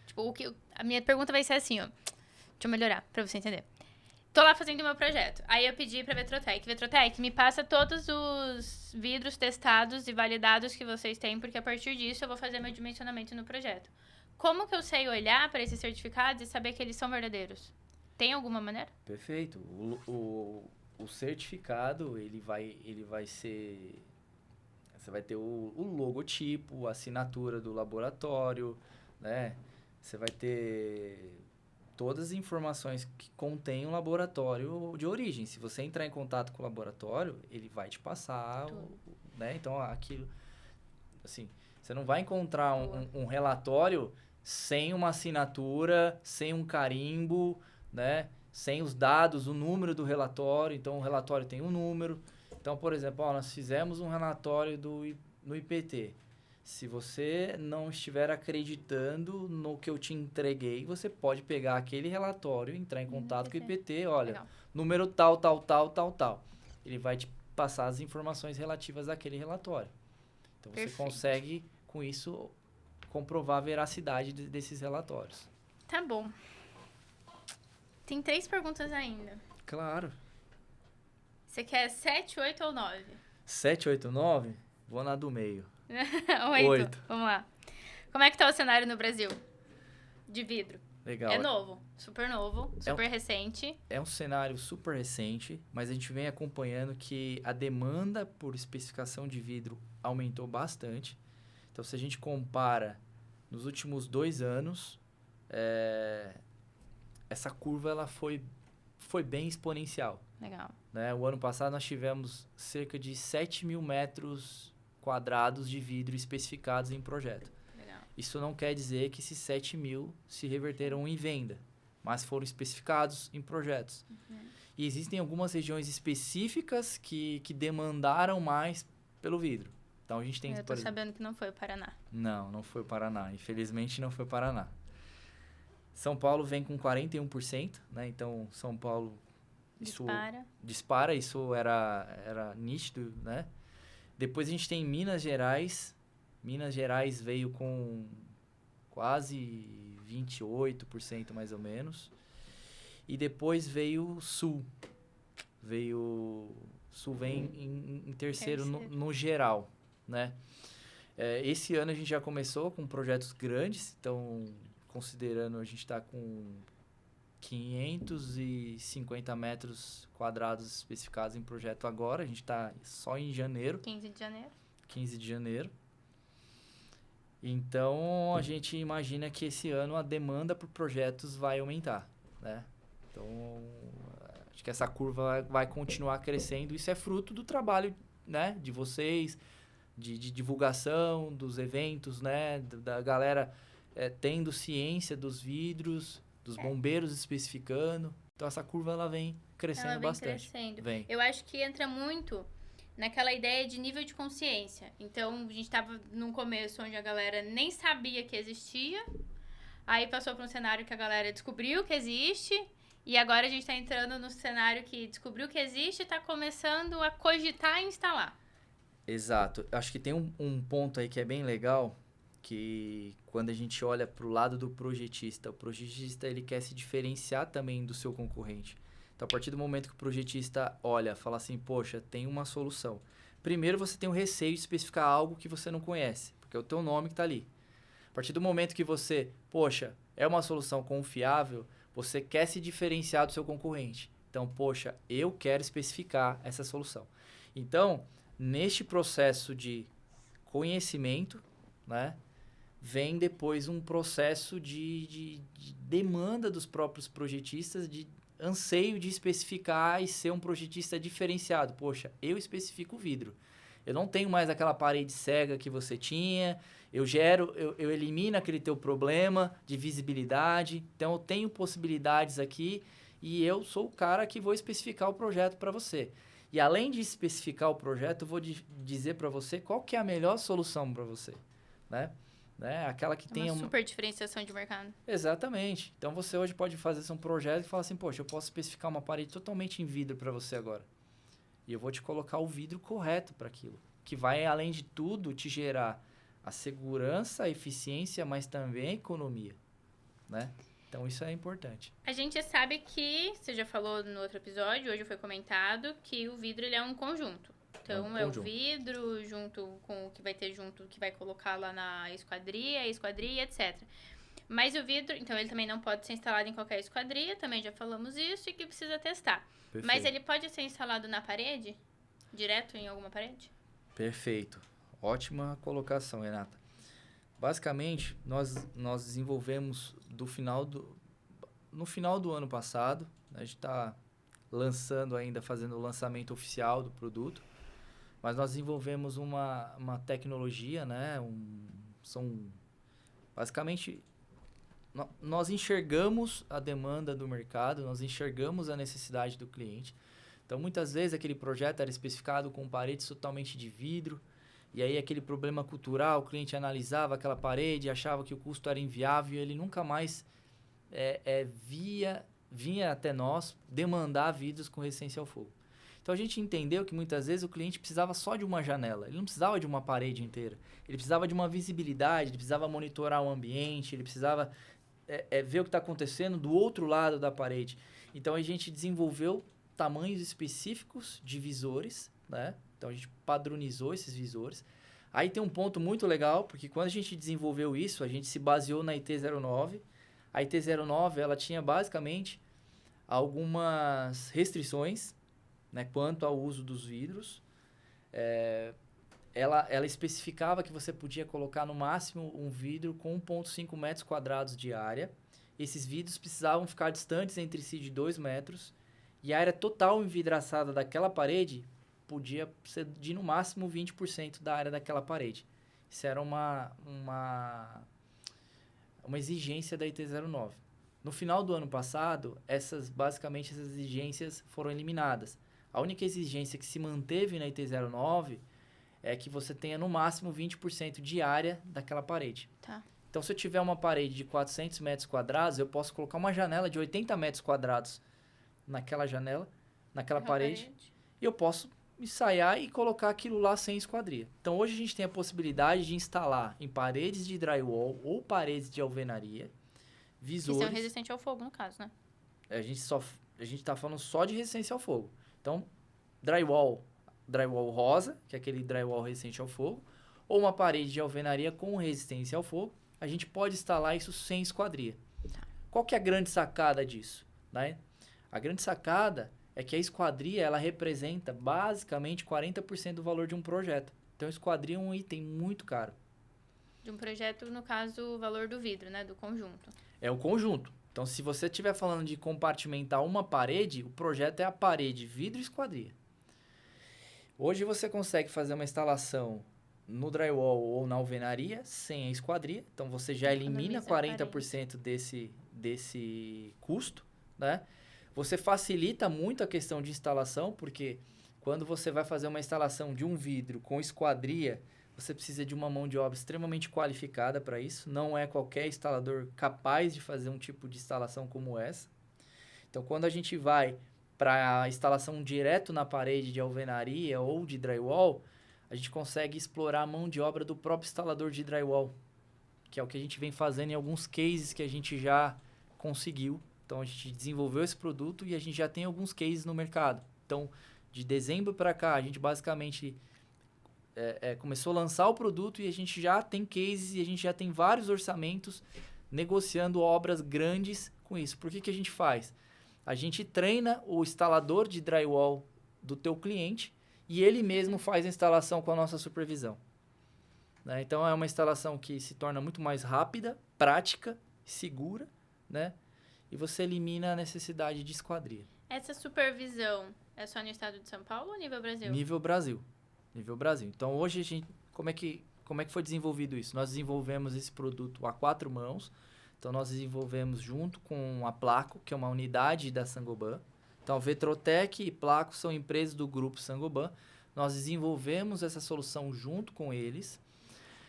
Tipo, a minha pergunta vai ser assim, ó. Deixa eu melhorar, pra você entender. Tô lá fazendo o meu projeto. Aí eu pedi pra Vetrotec. Vetrotec, me passa todos os vidros testados e validados que vocês têm, porque a partir disso eu vou fazer meu dimensionamento no projeto. Como que eu sei olhar para esses certificados e saber que eles são verdadeiros? Tem alguma maneira? Perfeito. O certificado, ele vai ser... Você vai ter o logotipo, a assinatura do laboratório, né? Você vai ter todas as informações que contém um laboratório de origem. Se você entrar em contato com o laboratório, ele vai te passar, né? Então, aquilo... Assim, você não vai encontrar um relatório sem uma assinatura, sem um carimbo, né? Sem os dados, o número do relatório. Então, o relatório tem um número. Então, por exemplo, nós fizemos um relatório no IPT. Se você não estiver acreditando no que eu te entreguei, você pode pegar aquele relatório, entrar em contato com o IPT, olha, legal, número tal, tal, tal, tal, tal. Ele vai te passar as informações relativas àquele relatório. Então, você consegue, com isso, comprovar a veracidade desses relatórios. Tá bom. Tem 3 perguntas ainda. Claro. Você quer 7, 8 ou 9? 7, 8, 9? Vou na do meio. 8. Vamos lá. Como é que tá o cenário no Brasil? De vidro. Legal. É novo, super recente. É um cenário super recente, mas a gente vem acompanhando que a demanda por especificação de vidro aumentou bastante. Então, se a gente compara nos últimos 2 anos, essa curva ela foi bem exponencial. Legal. Né? O ano passado nós tivemos cerca de 7 mil metros quadrados de vidro especificados em projeto. Legal. Isso não quer dizer que esses 7 mil se reverteram em venda, mas foram especificados em projetos. Uhum. E existem algumas regiões específicas que demandaram mais pelo vidro. Então, a gente tem... Eu tô sabendo que não foi o Paraná. Não foi o Paraná. Infelizmente, não foi o Paraná. São Paulo vem com 41%, né? Então, São Paulo... Dispara, isso era nítido, né? Depois a gente tem Minas Gerais. Minas Gerais veio com quase 28%, mais ou menos. E depois veio o Sul. O Sul vem em terceiro no geral, né? Esse ano a gente já começou com projetos grandes. Então, considerando, a gente está com 550 metros quadrados especificados em projeto agora. A gente está só em janeiro. 15 de janeiro. 15 de janeiro. Então, a gente imagina que esse ano a demanda por projetos vai aumentar, né? Então, acho que essa curva vai continuar crescendo. Isso é fruto do trabalho, né, de vocês, de divulgação dos eventos, né, da galera tendo ciência dos vidros, dos bombeiros especificando. Então, essa curva ela vem crescendo bastante. Vem. Eu acho que entra muito naquela ideia de nível de consciência. Então, a gente estava num começo onde a galera nem sabia que existia. Aí passou para um cenário que a galera descobriu que existe. E agora a gente está entrando no cenário que descobriu que existe e está começando a cogitar e instalar. Exato. Acho que tem um ponto aí que é bem legal, que quando a gente olha para o lado do projetista, o projetista ele quer se diferenciar também do seu concorrente. Então, a partir do momento que o projetista olha, fala assim, poxa, tem uma solução. Primeiro, você tem o receio de especificar algo que você não conhece, porque é o teu nome que está ali. A partir do momento que você, poxa, é uma solução confiável, você quer se diferenciar do seu concorrente. Então, poxa, eu quero especificar essa solução. Então, neste processo de conhecimento, né, vem depois um processo de demanda dos próprios projetistas, de anseio de especificar e ser um projetista diferenciado. Poxa, eu especifico o vidro. Eu não tenho mais aquela parede cega que você tinha, eu elimino aquele teu problema de visibilidade, então eu tenho possibilidades aqui e eu sou o cara que vou especificar o projeto para você. E além de especificar o projeto, eu vou dizer para você qual que é a melhor solução para você, né? Aquela que tem uma super diferenciação de mercado. Exatamente. Então, você hoje pode fazer um projeto e falar assim, poxa, eu posso especificar uma parede totalmente em vidro para você agora. E eu vou te colocar o vidro correto para aquilo. Que vai, além de tudo, te gerar a segurança, a eficiência, mas também a economia, né? Então, isso é importante. A gente sabe que, você já falou no outro episódio, hoje foi comentado, que o vidro ele é um conjunto. Então, é o vidro junto com o que vai ter junto, que vai colocar lá na esquadria, etc. Mas o vidro, então, ele também não pode ser instalado em qualquer esquadria, também já falamos isso, e que precisa testar. Perfeito. Mas ele pode ser instalado na parede? Direto em alguma parede? Perfeito. Ótima colocação, Renata. Basicamente, nós desenvolvemos no final do ano passado, a gente está lançando ainda, fazendo o lançamento oficial do produto, mas nós desenvolvemos uma tecnologia, né? Basicamente, nós enxergamos a demanda do mercado, nós enxergamos a necessidade do cliente. Então, muitas vezes, aquele projeto era especificado com paredes totalmente de vidro, e aí aquele problema cultural, o cliente analisava aquela parede, achava que o custo era inviável, e ele nunca mais vinha até nós demandar vidros com resistência ao fogo. Então, a gente entendeu que muitas vezes o cliente precisava só de uma janela, ele não precisava de uma parede inteira, ele precisava de uma visibilidade, ele precisava monitorar o ambiente, ele precisava ver o que está acontecendo do outro lado da parede. Então, a gente desenvolveu tamanhos específicos de visores, né? Então, a gente padronizou esses visores. Aí tem um ponto muito legal, porque quando a gente desenvolveu isso, a gente se baseou na IT09. A IT09, ela tinha basicamente algumas restrições, né, quanto ao uso dos vidros. Ela especificava que você podia colocar no máximo um vidro com 1,5 metros quadrados de área. Esses vidros precisavam ficar distantes entre si de 2 metros. E a área total envidraçada daquela parede podia ser de no máximo 20% da área daquela parede. Isso era uma exigência da IT09. No final do ano passado, basicamente essas exigências foram eliminadas. A única exigência que se manteve na IT09 é que você tenha no máximo 20% de área daquela parede. Tá. Então, se eu tiver uma parede de 400 metros quadrados, eu posso colocar uma janela de 80 metros quadrados naquela janela, naquela parede, e eu posso ensaiar e colocar aquilo lá sem esquadria. Então, hoje a gente tem a possibilidade de instalar em paredes de drywall ou paredes de alvenaria visores... Que são resistentes ao fogo, no caso, né? A gente está falando só de resistência ao fogo. Então, drywall rosa, que é aquele drywall resistente ao fogo, ou uma parede de alvenaria com resistência ao fogo, a gente pode instalar isso sem esquadria. Qual que é a grande sacada disso, né? A grande sacada é que a esquadria, ela representa basicamente 40% do valor de um projeto. Então, a esquadria é um item muito caro. De um projeto, no caso, o valor do vidro, né? Do conjunto. É o conjunto. Então, se você estiver falando de compartimentar uma parede, o projeto é a parede, vidro e esquadria. Hoje, você consegue fazer uma instalação no drywall ou na alvenaria sem a esquadria. Então, você já elimina 40% desse custo, né? Você facilita muito a questão de instalação, porque quando você vai fazer uma instalação de um vidro com esquadria, você precisa de uma mão de obra extremamente qualificada para isso. Não é qualquer instalador capaz de fazer um tipo de instalação como essa. Então, quando a gente vai para a instalação direto na parede de alvenaria ou de drywall, a gente consegue explorar a mão de obra do próprio instalador de drywall, que é o que a gente vem fazendo em alguns cases que a gente já conseguiu. Então, a gente desenvolveu esse produto e a gente já tem alguns cases no mercado. Então, de dezembro para cá, a gente basicamente começou a lançar o produto e a gente já tem cases e a gente já tem vários orçamentos negociando obras grandes com isso. Por que a gente faz? A gente treina o instalador de drywall do teu cliente e ele mesmo faz a instalação com a nossa supervisão. Né? Então, é uma instalação que se torna muito mais rápida, prática, segura, né? E você elimina a necessidade de esquadria. Essa supervisão é só no estado de São Paulo ou nível Brasil? Nível Brasil. Nível Brasil. Então, hoje, como é que foi desenvolvido isso? Nós desenvolvemos esse produto a 4 mãos. Então, nós desenvolvemos junto com a Placo, que é uma unidade da Saint-Gobain. Então, a Vetrotec e Placo são empresas do grupo Saint-Gobain. Nós desenvolvemos essa solução junto com eles.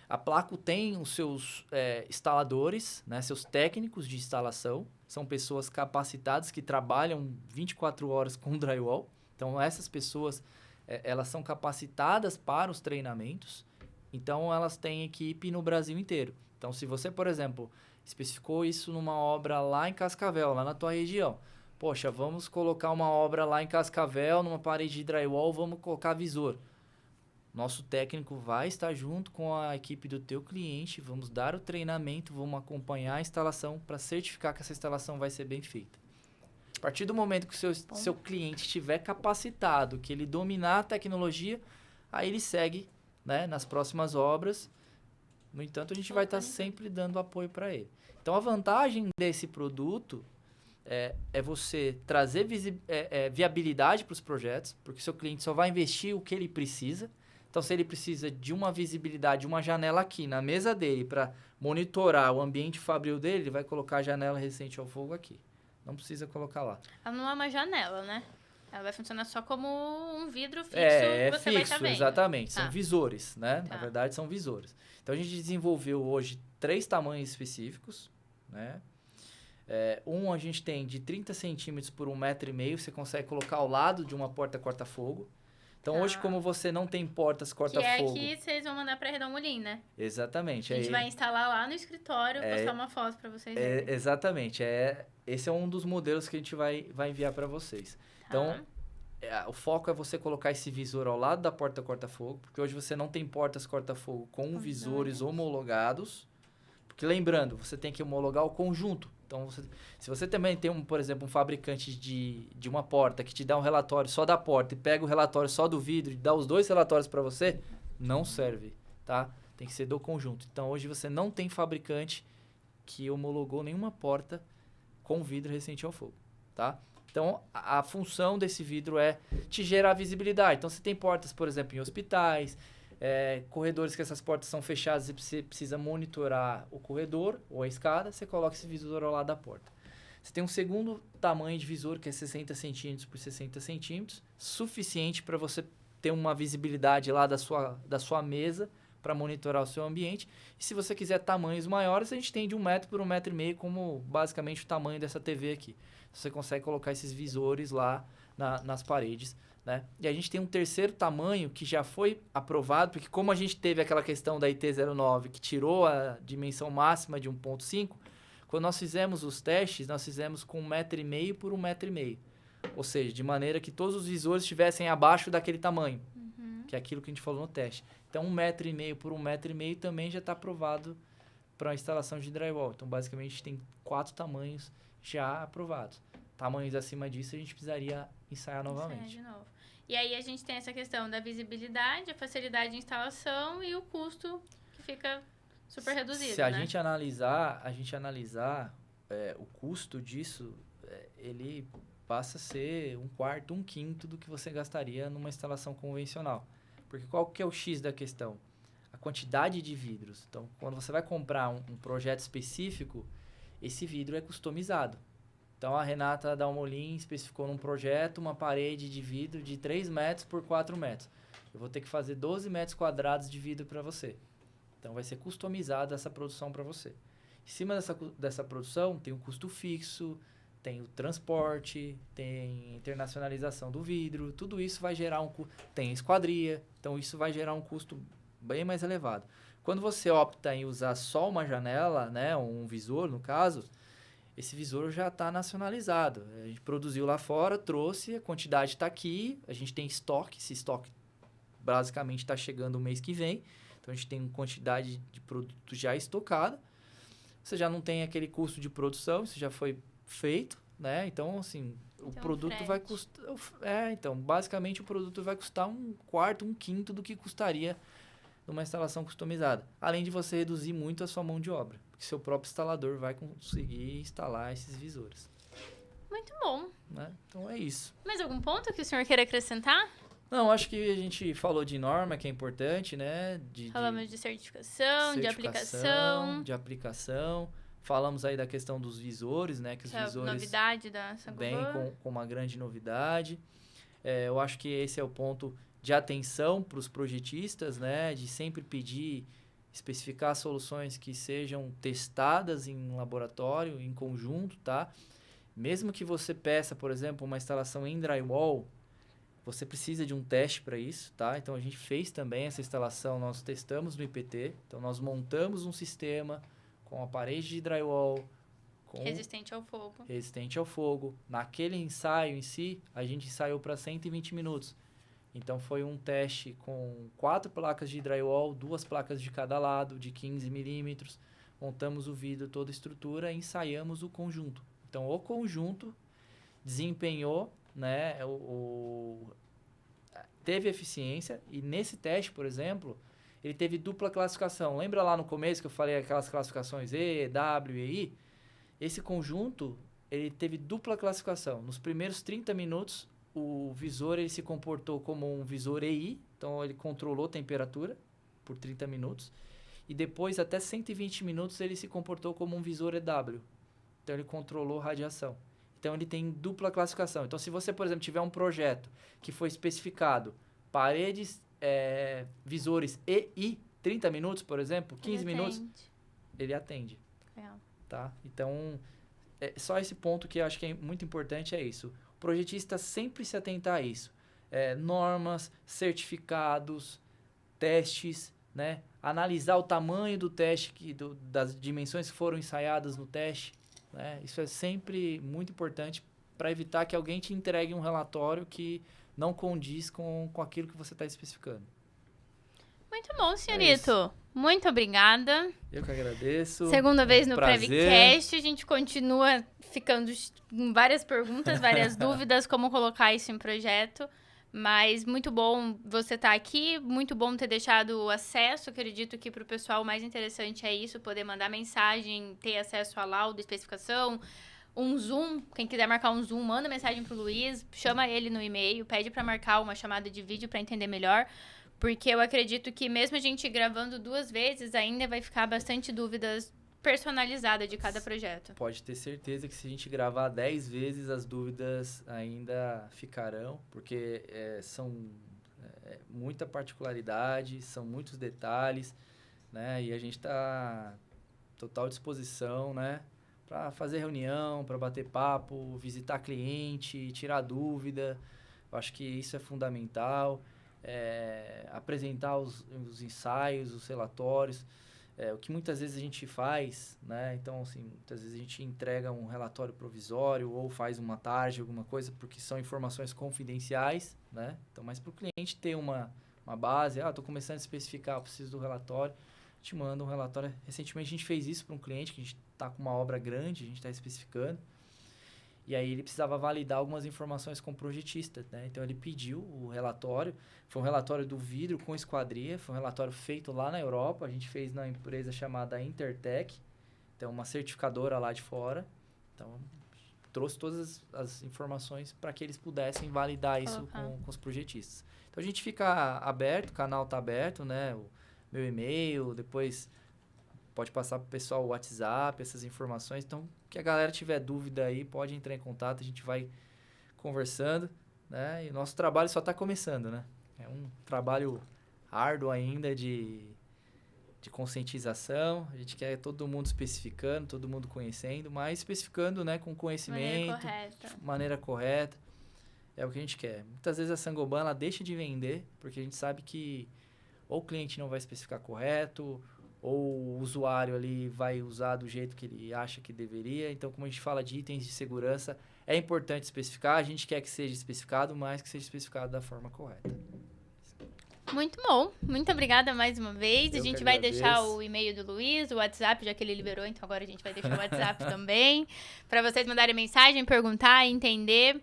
A Placo tem os seus instaladores, né, seus técnicos de instalação. São pessoas capacitadas que trabalham 24 horas com drywall. Então, essas pessoas, elas são capacitadas para os treinamentos. Então, elas têm equipe no Brasil inteiro. Então, se você, por exemplo, especificou isso numa obra lá em Cascavel, lá na tua região. Poxa, vamos colocar uma obra lá em Cascavel, numa parede de drywall, vamos colocar visor. Nosso técnico vai estar junto com a equipe do teu cliente, vamos dar o treinamento, vamos acompanhar a instalação para certificar que essa instalação vai ser bem feita. A partir do momento que o seu cliente estiver capacitado, que ele dominar a tecnologia, aí ele segue, né, nas próximas obras. No entanto, a gente vai estar sempre dando apoio para ele. Então, a vantagem desse produto é você trazer viabilidade para os projetos, porque seu cliente só vai investir o que ele precisa. Então, se ele precisa de uma visibilidade, uma janela aqui na mesa dele para monitorar o ambiente fabril dele, ele vai colocar a janela resistente ao fogo aqui. Não precisa colocar lá. Ela não é uma janela, né? Ela vai funcionar só como um vidro fixo É que você fixo, vai estar vendo. exatamente. Tá. São visores, né? Tá. Na verdade, são visores. Então, a gente desenvolveu hoje 3 tamanhos específicos, né? A gente tem de 30 centímetros por 1,5 m, você consegue colocar ao lado de uma porta corta-fogo. Então, Tá. hoje, como você não tem portas corta-fogo... Que é que vocês vão mandar para Redomolim, né? Exatamente. A gente vai instalar lá no escritório, postar uma foto para vocês verem. Exatamente. Esse é um dos modelos que a gente vai enviar para vocês. Tá. Então, o foco é você colocar esse visor ao lado da porta corta-fogo, porque hoje você não tem portas corta-fogo com visores homologados. Porque, lembrando, você tem que homologar o conjunto. Então, se você também tem, por exemplo, um fabricante de uma porta que te dá um relatório só da porta e pega o relatório só do vidro e dá os 2 relatórios para você, não serve, tá? Tem que ser do conjunto. Então, hoje você não tem fabricante que homologou nenhuma porta com vidro resistente ao fogo, tá? Então, a função desse vidro é te gerar visibilidade. Então, você tem portas, por exemplo, em hospitais, corredores que essas portas são fechadas e você precisa monitorar o corredor ou a escada, você coloca esse visor ao lado da porta. Você tem um segundo tamanho de visor, que é 60 centímetros por 60 centímetros, suficiente para você ter uma visibilidade lá da sua mesa para monitorar o seu ambiente. E se você quiser tamanhos maiores, a gente tem de 1 m por 1,5 m, como basicamente o tamanho dessa TV aqui. Você consegue colocar esses visores lá nas paredes, né? E a gente tem um terceiro tamanho que já foi aprovado, porque como a gente teve aquela questão da IT09 que tirou a dimensão máxima de 1,5, quando nós fizemos os testes, nós fizemos com 1,5 m por 1,5 m. Ou seja, de maneira que todos os visores estivessem abaixo daquele tamanho, que é aquilo que a gente falou no teste. Então, 1,5 m por 1,5 m também já está aprovado para a instalação de drywall. Então, basicamente, a gente tem 4 tamanhos já aprovados. Tamanhos acima disso, a gente precisaria ensaiar novamente. De novo. E aí, a gente tem essa questão da visibilidade, a facilidade de instalação e o custo que fica super reduzido, Se a gente analisar o custo disso, ele passa a ser 1/4, 1/5 do que você gastaria numa instalação convencional. Porque qual que é o X da questão? A quantidade de vidros. Então, quando você vai comprar um projeto específico, esse vidro é customizado. Então, a Renata Dalmolin especificou num projeto uma parede de vidro de 3 metros por 4 metros. Eu vou ter que fazer 12 metros quadrados de vidro para você. Então, vai ser customizada essa produção para você. Em cima dessa produção, tem um custo fixo, tem o transporte, tem internacionalização do vidro, tudo isso vai gerar tem esquadria, então isso vai gerar um custo bem mais elevado. Quando você opta em usar só uma janela, né, um visor no caso, esse visor já está nacionalizado. A gente produziu lá fora, trouxe, a quantidade está aqui, a gente tem estoque, esse estoque basicamente está chegando o mês que vem, então a gente tem uma quantidade de produto já estocada, você já não tem aquele custo de produção, isso já foi feito, né? Então, assim, o produto vai custar... então, basicamente o produto vai custar 1/4, 1/5 do que custaria numa instalação customizada. Além de você reduzir muito a sua mão de obra, porque seu próprio instalador vai conseguir instalar esses visores. Muito bom. Né? Então, é isso. Mais algum ponto que o senhor queira acrescentar? Não, acho que a gente falou de norma, que é importante, né? Falamos de certificação, de aplicação. Falamos aí da questão dos visores, né? Que os visores... novidade da Saint-Gobain. Bem, com uma grande novidade. Eu acho que esse é o ponto de atenção para os projetistas, né? De sempre pedir, especificar soluções que sejam testadas em laboratório, em conjunto, tá? Mesmo que você peça, por exemplo, uma instalação em drywall, você precisa de um teste para isso, tá? Então, a gente fez também essa instalação, nós testamos no IPT. Então, nós montamos um sistema com a parede de drywall, resistente ao fogo. Naquele ensaio em si, a gente ensaiou para 120 minutos. Então, foi um teste com 4 placas de drywall, 2 placas de cada lado, de 15 milímetros. Montamos o vidro, toda a estrutura e ensaiamos o conjunto. Então, o conjunto desempenhou, né, teve eficiência. E nesse teste, por exemplo, ele teve dupla classificação. Lembra lá no começo que eu falei aquelas classificações E, W e I? Esse conjunto ele teve dupla classificação. Nos primeiros 30 minutos, o visor ele se comportou como um visor EI, então ele controlou a temperatura por 30 minutos. E depois, até 120 minutos, ele se comportou como um visor EW. Então, ele controlou radiação. Então, ele tem dupla classificação. Então, se você, por exemplo, tiver um projeto que foi especificado paredes, visores EI, 30 minutos, por exemplo, 15 minutos, ele atende. Tá? Então, só esse ponto que eu acho que é muito importante é isso. O projetista sempre se atentar a isso. Normas, certificados, testes, né? Analisar o tamanho do teste, das dimensões que foram ensaiadas no teste. Né? Isso é sempre muito importante para evitar que alguém te entregue um relatório que não condiz com aquilo que você está especificando. Muito bom, senhorito. Muito obrigada. Eu que agradeço. Segunda vez no Prevcast. A gente continua ficando com várias perguntas, várias dúvidas, como colocar isso em projeto. Mas muito bom você estar aqui, muito bom ter deixado o acesso. Acredito que para o pessoal o mais interessante é isso, poder mandar mensagem, ter acesso a laudo, especificação, um Zoom. Quem quiser marcar um Zoom, manda mensagem para o Luiz, chama ele no e-mail, pede para marcar uma chamada de vídeo para entender melhor. Porque eu acredito que mesmo a gente gravando 2 vezes, ainda vai ficar bastante dúvidas personalizadas de cada projeto. Pode ter certeza que se a gente gravar 10 vezes, as dúvidas ainda ficarão, porque são muita particularidade, são muitos detalhes, né? E a gente está total disposição, né? Para fazer reunião, para bater papo, visitar cliente, tirar dúvida. Eu acho que isso é fundamental. Apresentar os ensaios, os relatórios, o que muitas vezes a gente faz, né? Então, assim, muitas vezes a gente entrega um relatório provisório ou faz uma tarde, alguma coisa, porque são informações confidenciais, né? Então, mas para o cliente ter uma base, estou começando a especificar, preciso do relatório, a gente manda um relatório. Recentemente a gente fez isso para um cliente, que a gente está com uma obra grande, a gente está especificando. E aí ele precisava validar algumas informações com o projetista, né? Então ele pediu o relatório, foi um relatório do vidro com esquadria, foi um relatório feito lá na Europa, a gente fez na empresa chamada Intertech, então uma certificadora lá de fora. Então trouxe todas as informações para que eles pudessem validar isso com os projetistas. Então a gente fica aberto, o canal está aberto, né? O meu e-mail, depois pode passar para o pessoal o WhatsApp, essas informações. Então, que a galera tiver dúvida aí, pode entrar em contato, a gente vai conversando, né? E o nosso trabalho só está começando, né? É um trabalho árduo ainda de conscientização. A gente quer todo mundo especificando, todo mundo conhecendo, mas especificando, né, com conhecimento, de maneira correta. É o que a gente quer. Muitas vezes a Saint-Gobain, ela deixa de vender, porque a gente sabe que ou o cliente não vai especificar correto, ou o usuário ali vai usar do jeito que ele acha que deveria. Então, como a gente fala de itens de segurança, é importante especificar. A gente quer que seja especificado, mas que seja especificado da forma correta. Muito bom. Muito obrigada mais uma vez. A gente vai deixar o e-mail do Luiz, o WhatsApp, já que ele liberou, então agora a gente vai deixar o WhatsApp também, para vocês mandarem mensagem, perguntar, entender.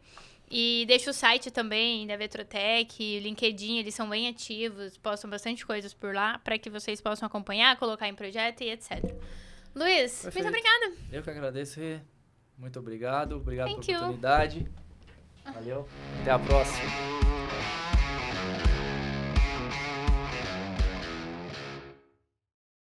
E deixa o site também da Vetrotec, LinkedIn, eles são bem ativos, postam bastante coisas por lá para que vocês possam acompanhar, colocar em projeto e etc. Luiz, Perfeito. Muito obrigada. Eu que agradeço, Rê. Muito obrigado. Obrigado pela oportunidade. Valeu. Até a próxima.